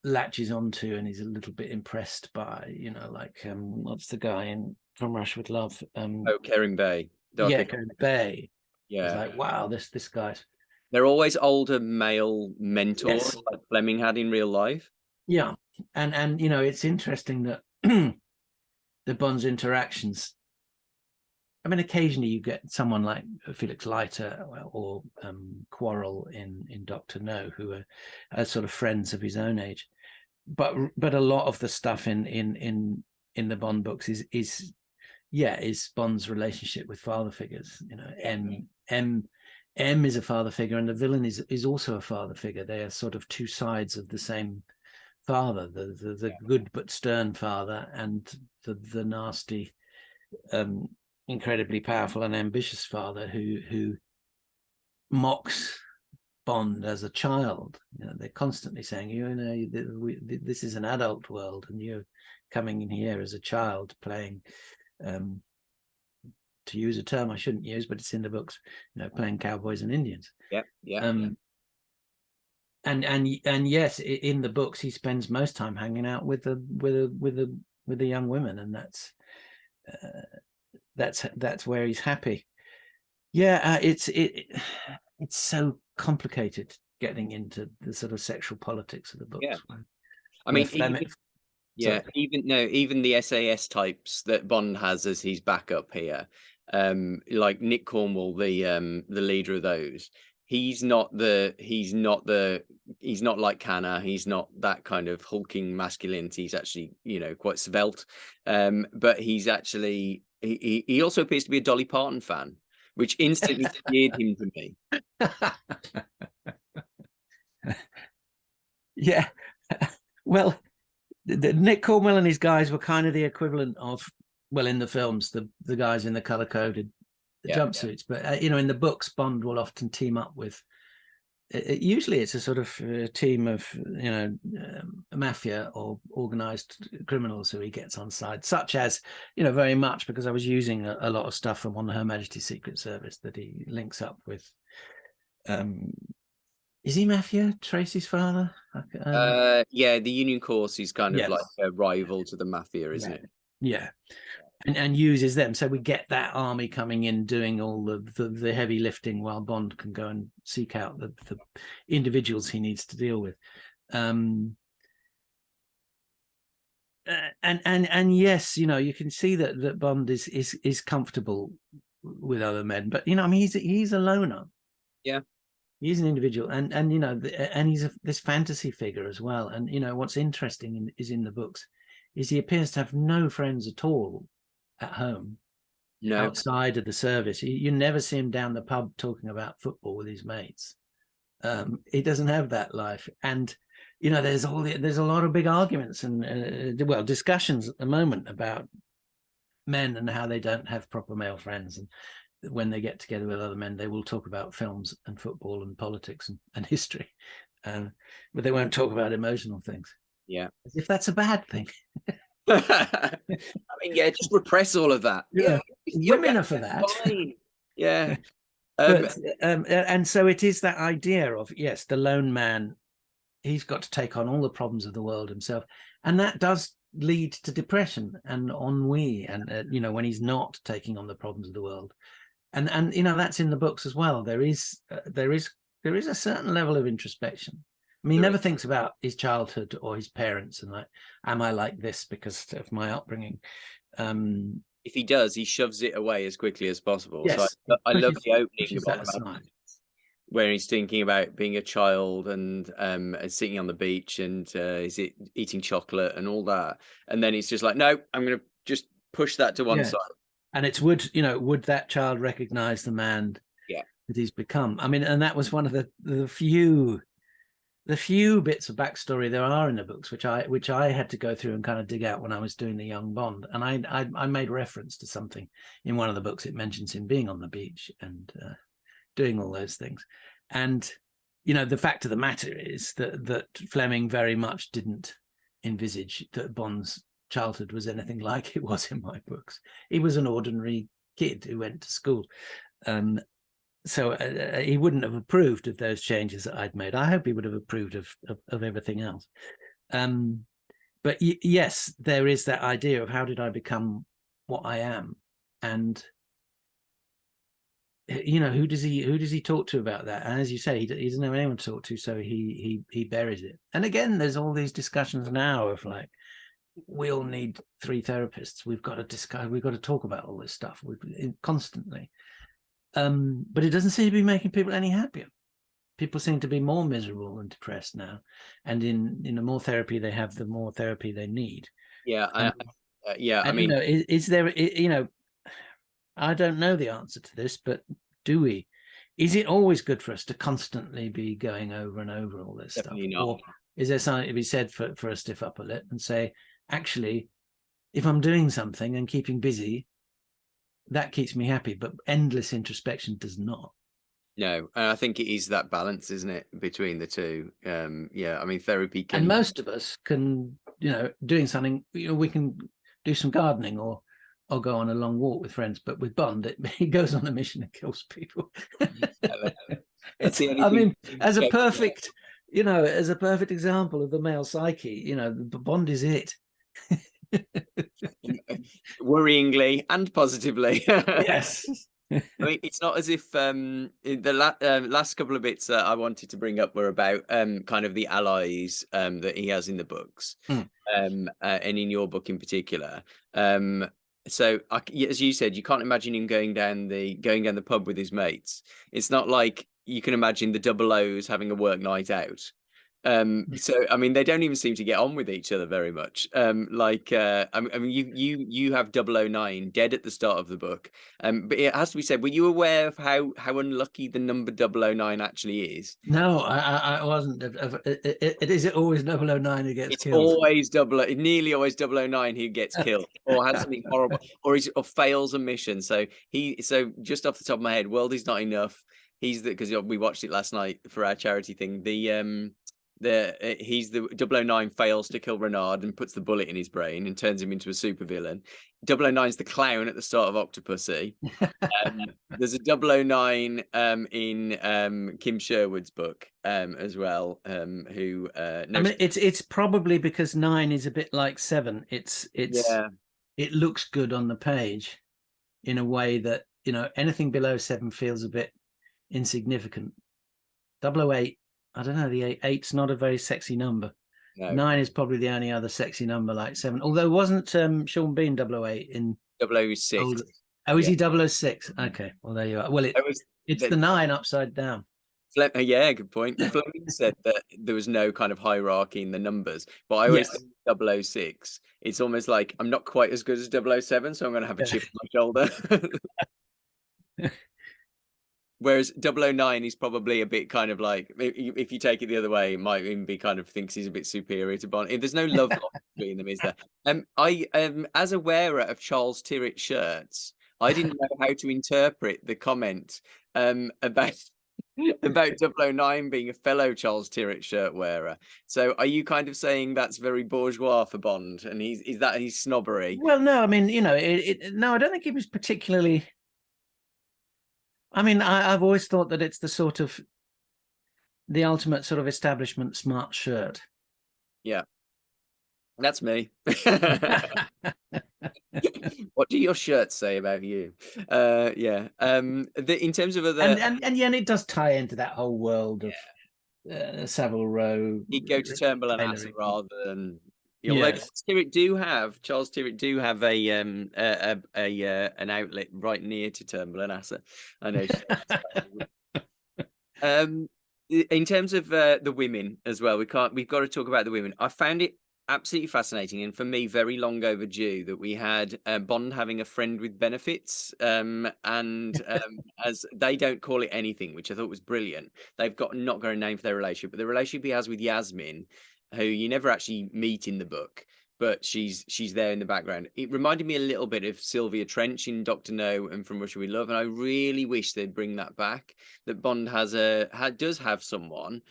latches onto, and he's a little bit impressed by. You know, like what's the guy in From Russia with Love? Kering Bay. Kering Bay. Yeah, it's like, wow, this guy's. They're always older male mentors, like Fleming had in real life. Yeah, and you know, it's interesting that the Bond's interactions. I mean, occasionally you get someone like Felix Leiter or Quarrel in Dr. No, who are sort of friends of his own age, but a lot of the stuff in the Bond books is Bond's relationship with father figures. You know, M is a father figure, and the villain is also a father figure. They are sort of two sides of the same father: the good but stern father, and the nasty, incredibly powerful and ambitious father who mocks Bond as a child. You know, they're constantly saying, you know, this is an adult world, and you're coming in here as a child playing. To use a term I shouldn't use, but it's in the books, you know, playing cowboys and Indians. And yes, in the books he spends most time hanging out with the young women, and that's where he's happy. It's so complicated getting into the sort of sexual politics of the books. I mean, even the SAS types that Bond has as his backup here, like Nick Cornwall, the leader of those, he's not like Canna. He's not that kind of hulking masculinity. He's actually, you know, quite svelte. But he's actually he also appears to be a Dolly Parton fan, which instantly endeared him to me. Yeah, well, Nick Cornwell and his guys were kind of the equivalent of, well, in the films, the guys in the color-coded jumpsuits. But, you know, in the books, Bond will often team up with, usually it's a sort of team of, you know, mafia or organized criminals who he gets on side, such as, you know, very much because I was using a lot of stuff from on Her Majesty's Secret Service that he links up with. Is he Mafia, Tracy's father? The Union Course is kind of like a rival to the Mafia, isn't it? Yeah. And uses them. So we get that army coming in doing all the heavy lifting while Bond can go and seek out the individuals he needs to deal with. And yes, you know, you can see that Bond is comfortable with other men, but, you know, I mean, he's a loner. Yeah. He's an individual, and you know, and he's this fantasy figure as well. And you know, what's interesting is in the books is he appears to have no friends at all at home, outside of the service. You never see him down the pub talking about football with his mates. He doesn't have that life, and you know, there's a lot of big arguments and discussions at the moment about men and how they don't have proper male friends, and when they get together with other men, they will talk about films and football and politics and history, but they won't talk about emotional things. Yeah, as if that's a bad thing. I mean, just repress all of that. Women are for that. Fine. Yeah. But and so it is that idea of, yes, the lone man, he's got to take on all the problems of the world himself, and that does lead to depression and ennui, and you know, when he's not taking on the problems of the world. And you know, that's in the books as well. There is a certain level of introspection. I mean, he never thinks about his childhood or his parents and like, am I like this because of my upbringing? If he does, he shoves it away as quickly as possible. Yes, so I love the opening where he's thinking about being a child and sitting on the beach and is it eating chocolate and all that, and then it's just like, no, I'm going to just push that to one side. And it's would that child recognize the man that he's become? I mean, and that was one of the few bits of backstory there are in the books, which I had to go through and kind of dig out when I was doing the young Bond. And I made reference to something in one of the books. It mentions him being on the beach and doing all those things. And the fact of the matter is that Fleming very much didn't envisage that Bond's childhood was anything like it was in my books. He was an ordinary kid who went to school. So he wouldn't have approved of those changes that I'd made. I hope he would have approved of everything else. But yes, there is that idea of how did I become what I am, and who does he talk to about that? And as you say, he doesn't have anyone to talk to, so he buries it. And again, there's all these discussions now of like, we all need 3 therapists. We've got to discuss. We've got to talk about all this stuff constantly. But it doesn't seem to be making people any happier. People seem to be more miserable and depressed now, and in the more therapy they have, the more therapy they need. I mean, is there? I don't know the answer to this, but do we? Is it always good for us to constantly be going over and over all this stuff? Not. Or is there something to be said for a stiff upper lip and say, actually, if I'm doing something and keeping busy, that keeps me happy, but endless introspection does not? No, and I think it is that balance, isn't it, between the two? I mean, therapy can. And most of us can, doing something, we can do some gardening or go on a long walk with friends. But with Bond, he goes on a mission and kills people. It's the only I mean, as a perfect example of the male psyche, Bond is it. Worryingly and positively. Yes. I mean, it's not as if the last couple of bits that I wanted to bring up were about kind of the allies that he has in the books, and in your book in particular. So, as you said, you can't imagine him going down the pub with his mates. It's not like you can imagine the double O's having a work night out. So I mean, they don't even seem to get on with each other very much. I mean, you have 009 dead at the start of the book, but it has to be said, were you aware of how unlucky the number 009 actually is? No, I wasn't. Is it always 009 who gets killed? It's always nearly always 009 who gets killed or has something horrible or fails a mission. So just off the top of my head, World Is Not Enough. He's because we watched it last night for our charity thing. He's the 009 fails to kill Renard and puts the bullet in his brain and turns him into a supervillain. 009's the clown at the start of Octopussy. There's a 009 in Kim Sherwood's book as well. I mean, it's probably because 9 is a bit like 7. It looks good on the page in a way that anything below 7 feels a bit insignificant. 008. I don't know, the 8's not a very sexy number. No. 9 is probably the only other sexy number like 7. Although wasn't Sean Bean 008 in 006? Is he 006? Okay, well there you are. Well, it's the 9 upside down. Yeah, good point. Fleming said that there was no kind of hierarchy in the numbers, but I always think 006. It's almost like I'm not quite as good as 007, so I'm going to have a chip on my shoulder. Whereas 009 is probably a bit kind of like, if you take it the other way, it might even be kind of thinks he's a bit superior to Bond. There's no love between them, is there? I as a wearer of Charles Tyrwhitt shirts, I didn't know how to interpret the comment about 009 being a fellow Charles Tyrwhitt shirt wearer. So are you kind of saying that's very bourgeois for Bond, and he's snobbery? Well, no, I mean, no, I don't think he was particularly. I mean, I've always thought that it's the ultimate sort of establishment smart shirt. Yeah. That's me. What do your shirts say about you? In terms of other... And it does tie into that whole world of Savile Row. He'd go to Turnbull and Asser rather than... Charles Tyrwhitt do have an outlet right near to Turnbull and Asser. I know. In terms of the women as well, we've got to talk about the women. I found it absolutely fascinating, and for me, very long overdue that we had Bond having a friend with benefits, as they don't call it anything, which I thought was brilliant. They've not got a name for their relationship, but the relationship he has with Yasmin, who you never actually meet in the book, but she's there in the background. It reminded me a little bit of Sylvia Trench in Doctor No and From Russia with Love, and I really wish they'd bring that back. That Bond does have someone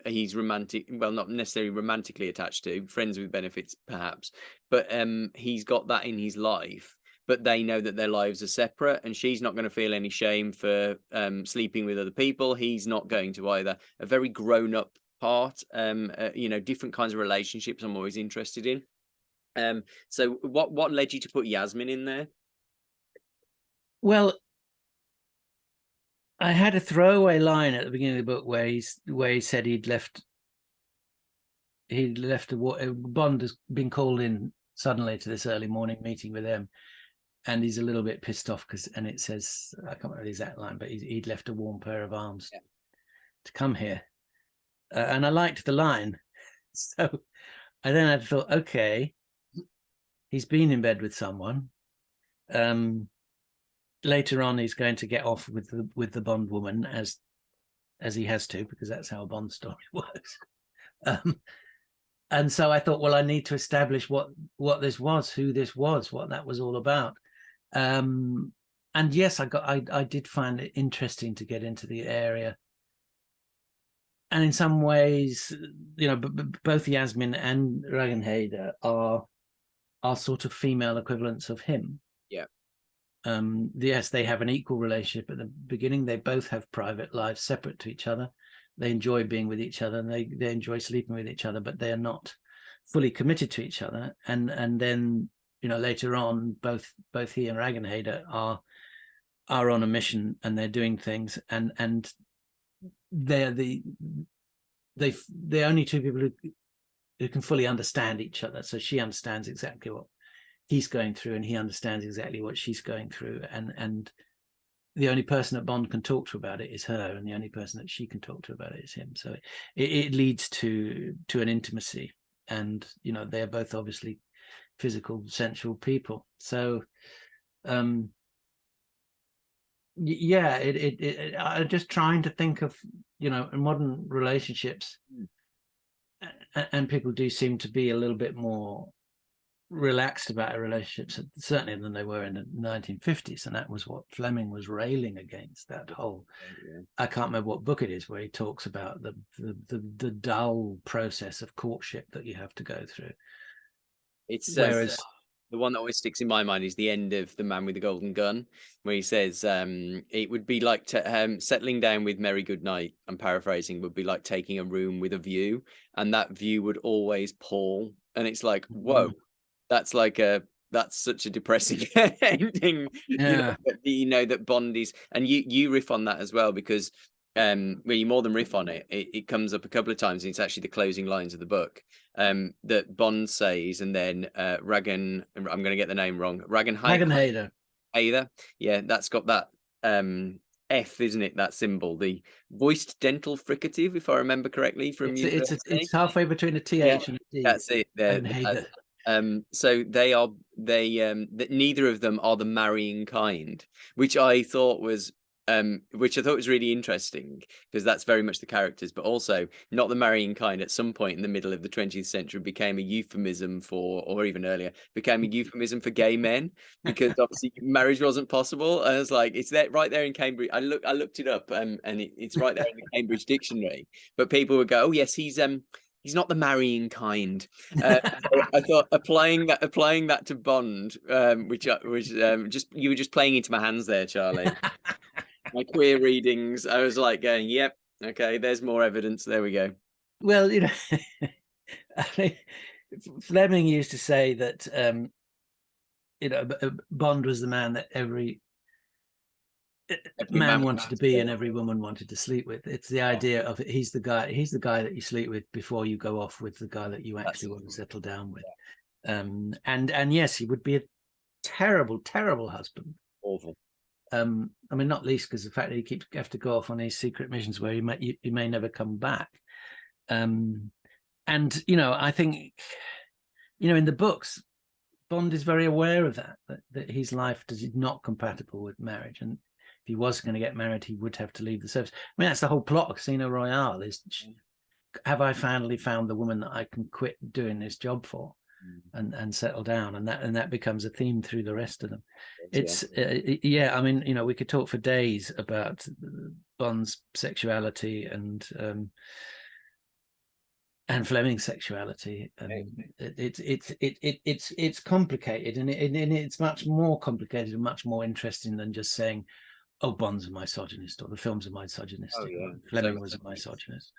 he's romantic, well, not necessarily romantically attached to, friends with benefits perhaps, but he's got that in his life, but they know that their lives are separate, and she's not going to feel any shame for sleeping with other people. He's not going to either. A very grown-up part, different kinds of relationships I'm always interested in. So what led you to put Yasmin in there? Well, I had a throwaway line at the beginning of the book where he said he'd left Bond has been called in suddenly to this early morning meeting with them, and he's a little bit pissed off and it says, I can't remember the exact line, but he'd left a warm pair of arms to come here, and I liked the line, so I thought, okay, he's been in bed with someone. Later on, he's going to get off with the Bond woman as he has to, because that's how a Bond story works. And so I thought, well, I need to establish what this was, who this was, what that was all about. And yes, I did find it interesting to get into the area. And in some ways, both Yasmin and Ragenheder are sort of female equivalents of him. Yeah. Yes, they have an equal relationship at the beginning. They both have private lives separate to each other. They enjoy being with each other, and they enjoy sleeping with each other, but they are not fully committed to each other. And then later on, both he and Ragenheder are on a mission, and they're doing things, and they're the only two people who can fully understand each other. So she understands exactly what he's going through, and he understands exactly what she's going through, and the only person that Bond can talk to about it is her, and the only person that she can talk to about it is him. So it leads to an intimacy, and they're both obviously physical, sensual people. So I'm just trying to think of modern relationships, and people do seem to be a little bit more relaxed about relationships, certainly, than they were in the 1950s, and that was what Fleming was railing against. That whole, I can't remember what book it is, where he talks about the dull process of courtship that you have to go through. It's whereas the one that always sticks in my mind is the end of The Man with the Golden Gun, where he says it would be like settling down with Mary Goodnight, I'm paraphrasing, would be like taking a room with a view, and that view would always pall. And it's like, whoa, that's such a depressing ending. Yeah. That Bond is, and you riff on that as well, because you more than riff on it. It comes up a couple of times, and it's actually the closing lines of the book that Bond says, and then I'm going to get the name wrong. Ragenheder. Yeah, that's got that F, isn't it? That symbol, the voiced dental fricative, if I remember correctly from you. It's halfway between a TH and a D. That's it. So that neither of them are the marrying kind, which I thought was really interesting, because that's very much the characters, but also not the marrying kind. At some point in the middle of the 20th century became a euphemism for, or even earlier, became a euphemism for gay men, because obviously marriage wasn't possible. And I was like, it's there, right there in Cambridge. I looked it up, and it's right there in the Cambridge dictionary. But people would go, oh yes, he's not the marrying kind. So I thought applying that to Bond, which just, you were just playing into my hands there, Charlie. My queer readings, I was like going, yep, okay, there's more evidence. There we go. Well, Fleming used to say that Bond was the man that every man wanted to be and every woman wanted to sleep with. It's the idea of he's the guy that you sleep with before you go off with the guy that you actually want to settle down with. And yes, he would be a terrible husband. Awful. I mean, not least because the fact that he have to go off on these secret missions where he may never come back. And I think, in the books, Bond is very aware of that his life is not compatible with marriage, and if he was going to get married, he would have to leave the service. I mean, that's the whole plot of Casino Royale: is have I finally found the woman that I can quit doing this job for, and settle down, and that becomes a theme through the rest of them. It's I mean, we could talk for days about Bond's sexuality and Fleming's sexuality. It's complicated, and it's much more complicated and much more interesting than just saying, "Oh, Bond's a misogynist," or "The film's a misogynistic," or "Fleming was a misogynist."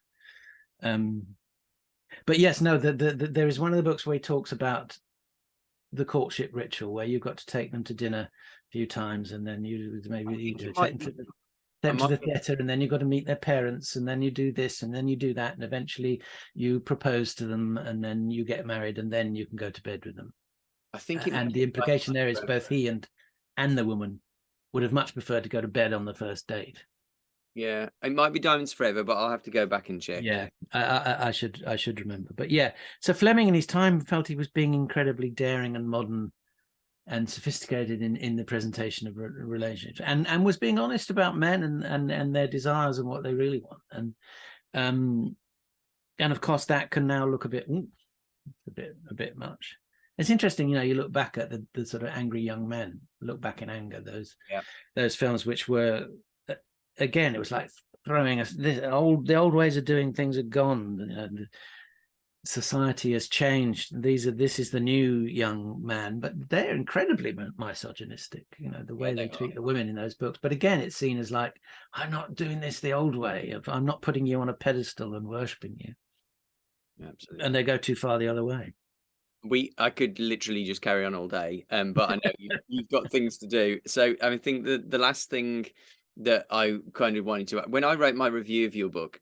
But yes, no, there is one of the books where he talks about the courtship ritual, where you've got to take them to dinner a few times, and then you maybe take them to the theatre, and then you've got to meet their parents, and then you do this, and then you do that, and eventually you propose to them, and then you get married, and then you can go to bed with them. I think, and the implication there is both he and the woman would have much preferred to go to bed on the first date. Yeah, it might be Diamonds Forever, but I'll have to go back and check. Yeah, I should remember. But yeah, so Fleming in his time felt he was being incredibly daring and modern and sophisticated in the presentation of relationships, and was being honest about men and their desires and what they really want. And of course that can now look a bit much. It's interesting, you look back at the sort of angry young men, look back in anger, those films which were, again, it was like throwing us the old ways of doing things are gone. Society has changed. This is the new young man, but they're incredibly misogynistic. The way they treat the women in those books. But again, it's seen as like, I'm not doing this the old way. I'm not putting you on a pedestal and worshipping you. Absolutely. And they go too far the other way. I could literally just carry on all day, but I know you've got things to do. So I think the last thing that I kind of wanted to, when I wrote my review of your book,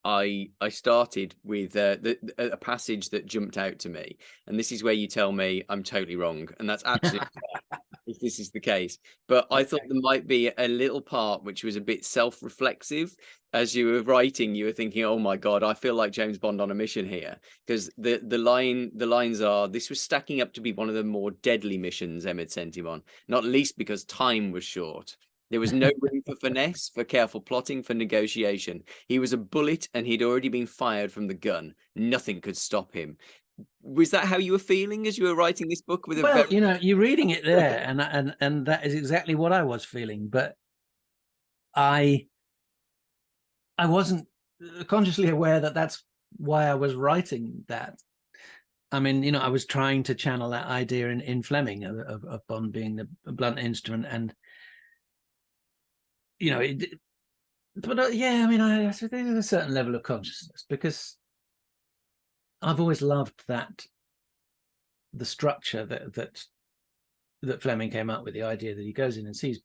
I started with a passage that jumped out to me, and this is where you tell me I'm totally wrong, and that's absolutely fair if this is the case. But I thought there might be a little part which was a bit self-reflexive. As you were writing, you were thinking, "Oh my God, I feel like James Bond on a mission here," because the lines are, "This was stacking up to be one of the more deadly missions Emmett sent him on, not least because time was short. There was no room for finesse, for careful plotting, for negotiation. He was a bullet, and he'd already been fired from the gun. Nothing could stop him." Was that how you were feeling as you were writing this book? You're reading it there, and that is exactly what I was feeling. But I wasn't consciously aware that that's why I was writing that. I mean, I was trying to channel that idea in Fleming of Bond being the blunt instrument, and but yeah, I mean, there's a certain level of consciousness, because I've always loved the structure that Fleming came up with, the idea that he goes in and sees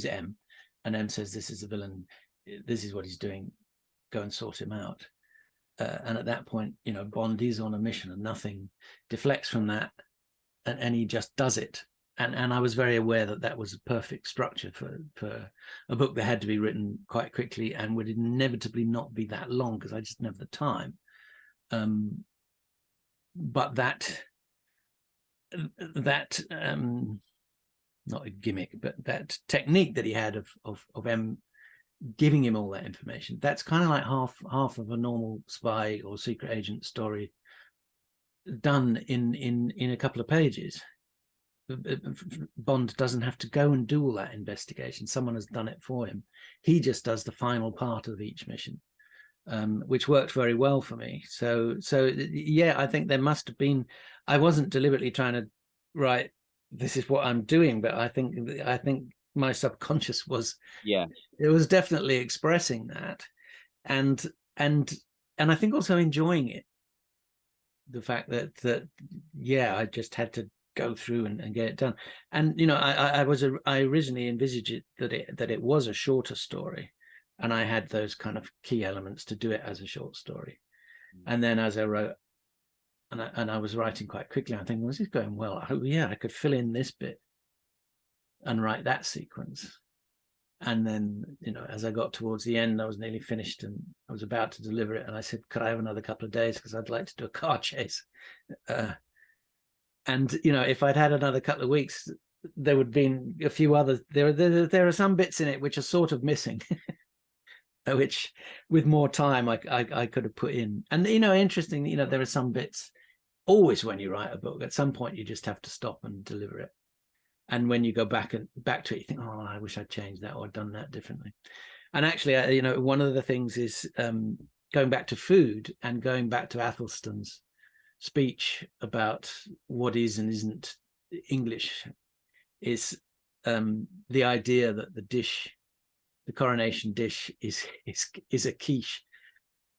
M, and M says, "This is the villain, this is what he's doing, go and sort him out." And at that point, Bond is on a mission, and nothing deflects from that, and he just does it. And I was very aware that was a perfect structure for a book that had to be written quite quickly and would inevitably not be that long, because I just didn't have the time. But that not a gimmick, but that technique that he had of M giving him all that information, that's kind of like half of a normal spy or secret agent story done in a couple of pages. Bond doesn't have to go and do all that investigation. Someone has done it for him. He just does the final part of each mission, which worked very well for me. So yeah, I think there must have been, I wasn't deliberately trying to write, this is what I'm doing, but I think my subconscious was, it was definitely expressing that, and I think also enjoying it. The fact that I just had to go through and get it done. And I originally envisaged it that it was a shorter story, and I had those kind of key elements to do it as a short story. And then as I wrote, and I was writing quite quickly, I'm thinking, was this going well? Oh yeah, I could fill in this bit. and write that sequence. And then, you know, as I got towards the end, I was nearly finished and I was about to deliver it. And I said, could I have another couple of days? Because I'd like to do a car chase. And, you know, if I'd had another couple of weeks, there would have been a few others. There are some bits in it which are sort of missing, which with more time I could have put in. And, you know, interesting, you know, there are some bits always when you write a book, at some point you just have to stop and deliver it. And when you go back to it, you think, oh, I wish I'd changed that or done that differently. And actually, you know, one of the things is going back to food and going back to Athelstan's speech about what is and isn't English, is the idea that the coronation dish is a quiche,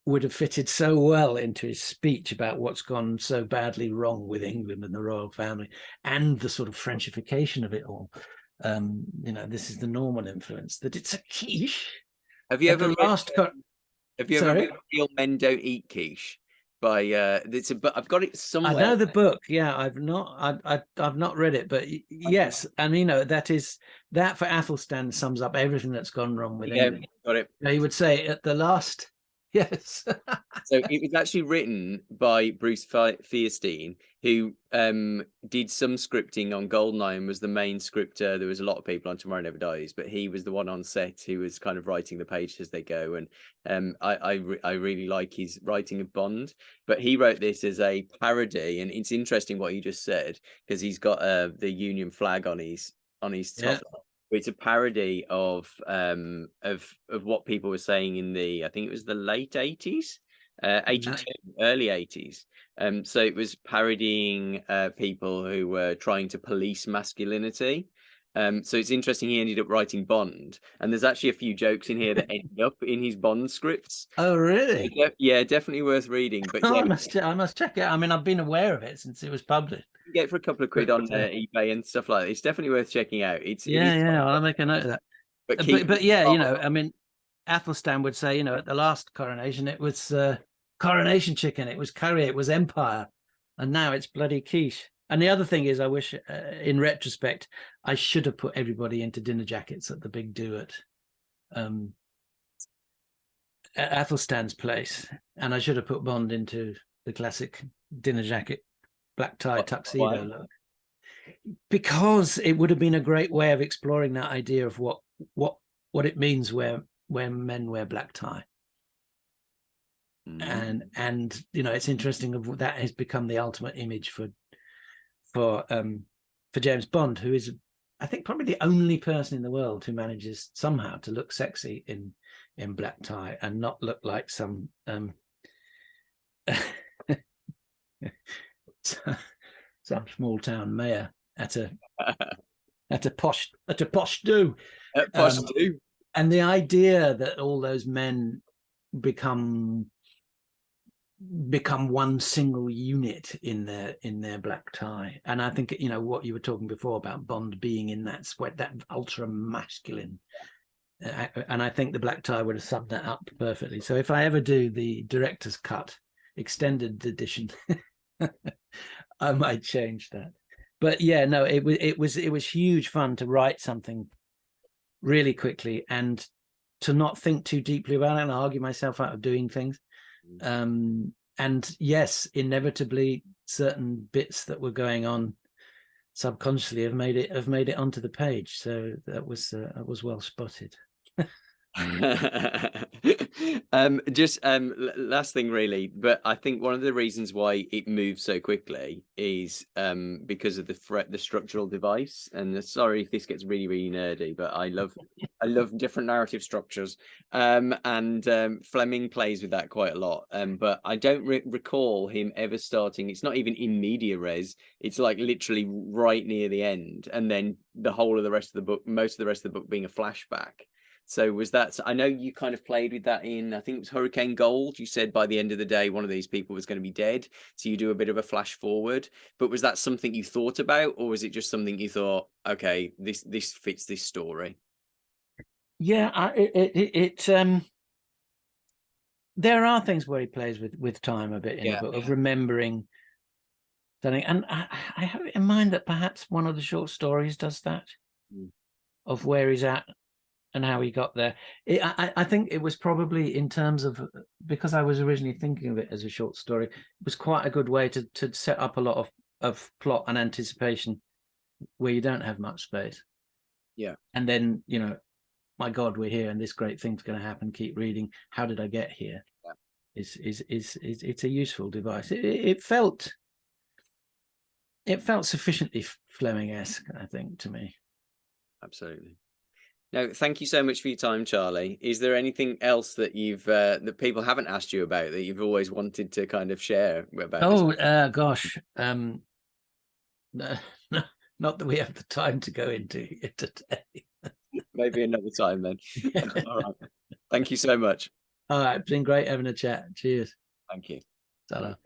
would have fitted so well into his speech about what's gone so badly wrong with England and the royal family and the sort of Frenchification of it all. You know, this is the Norman influence, that it's a quiche. Have you ever read, Sorry? Real Men Don't Eat Quiche? By I've got it somewhere. I know the book. Yeah, I've not read it, but yes, and you know, that for Athelstan sums up everything that's gone wrong with England. Got it. Now, he would say at the last. Yes. So it was actually written by Bruce Fierstein, who did some scripting on Goldeneye and was the main scripter. There was a lot of people on Tomorrow Never Dies, but he was the one on set who was kind of writing the pages as they go. And I really like his writing of Bond, but he wrote this as a parody. And it's interesting what you just said, because he's got the Union flag on his top. Yeah. It's a parody of what people were saying in the, I think it was the late 80s, 82, early 80s. So it was parodying people who were trying to police masculinity. So it's interesting, he ended up writing Bond, and there's actually a few jokes in here that ended up in his Bond scripts. Oh, really? Yeah, definitely worth reading. But oh, yeah, I must check it. I mean, I've been aware of it since it was published. You get it for a couple of quid on eBay and stuff like that. It's definitely worth checking out. Yeah, I'll make a note of that. But yeah, you know, I mean, Athelstan would say, you know, at the last coronation, it was coronation chicken, it was curry, it was empire, and now it's bloody quiche. And the other thing is, I wish, in retrospect, I should have put everybody into dinner jackets at the big do at Athelstan's place, and I should have put Bond into the classic dinner jacket, black tie, tuxedo look, because it would have been a great way of exploring that idea of what it means where men wear black tie. And you know, it's interesting that has become the ultimate image for James Bond, who is, I think, probably the only person in the world who manages somehow to look sexy in black tie and not look like some some small town mayor at a posh do. And the idea that all those men become one single unit in their black tie. And I think, you know, what you were talking before about Bond being in that sweat, that ultra masculine, and I think the black tie would have summed that up perfectly. So if I ever do the director's cut extended edition, I might change that. But yeah, no, it was huge fun to write something really quickly and to not think too deeply about it and argue myself out of doing things. And yes, inevitably certain bits that were going on subconsciously have made it onto the page. So that was well spotted. Last thing really, but I think one of the reasons why it moves so quickly is because of the structural device. And sorry if this gets really nerdy, but I love different narrative structures, and Fleming plays with that quite a lot. But I don't recall him ever starting. It's not even in media res. It's like literally right near the end, and then the whole of the rest of the book, most of the rest of the book being a flashback. So was that, I know you kind of played with that in, I think it was Hurricane Gold. You said by the end of the day, one of these people was going to be dead. So you do a bit of a flash forward, but was that something you thought about, or was it just something you thought, okay, this fits this story? Yeah, there are things where he plays with time a bit in the book, of remembering something. And I have it in mind that perhaps one of the short stories does that. of where he's at and how he got there. I think it was probably, in terms of, because I was originally thinking of it as a short story, it was quite a good way to set up a lot of plot and anticipation where you don't have much space. Yeah. And then, you know, my God, we're here and this great thing's going to happen. Keep reading. How did I get here? Yeah. It's a useful device. It felt sufficiently Fleming-esque, I think, to me. Absolutely. No, thank you so much for your time, Charlie. Is there anything else that you've that people haven't asked you about that you've always wanted to kind of share about? Oh, gosh. No, not that we have the time to go into it today. Maybe another time then. All right. Thank you so much. All right. It's been great having a chat. Cheers. Thank you. Ta-ra.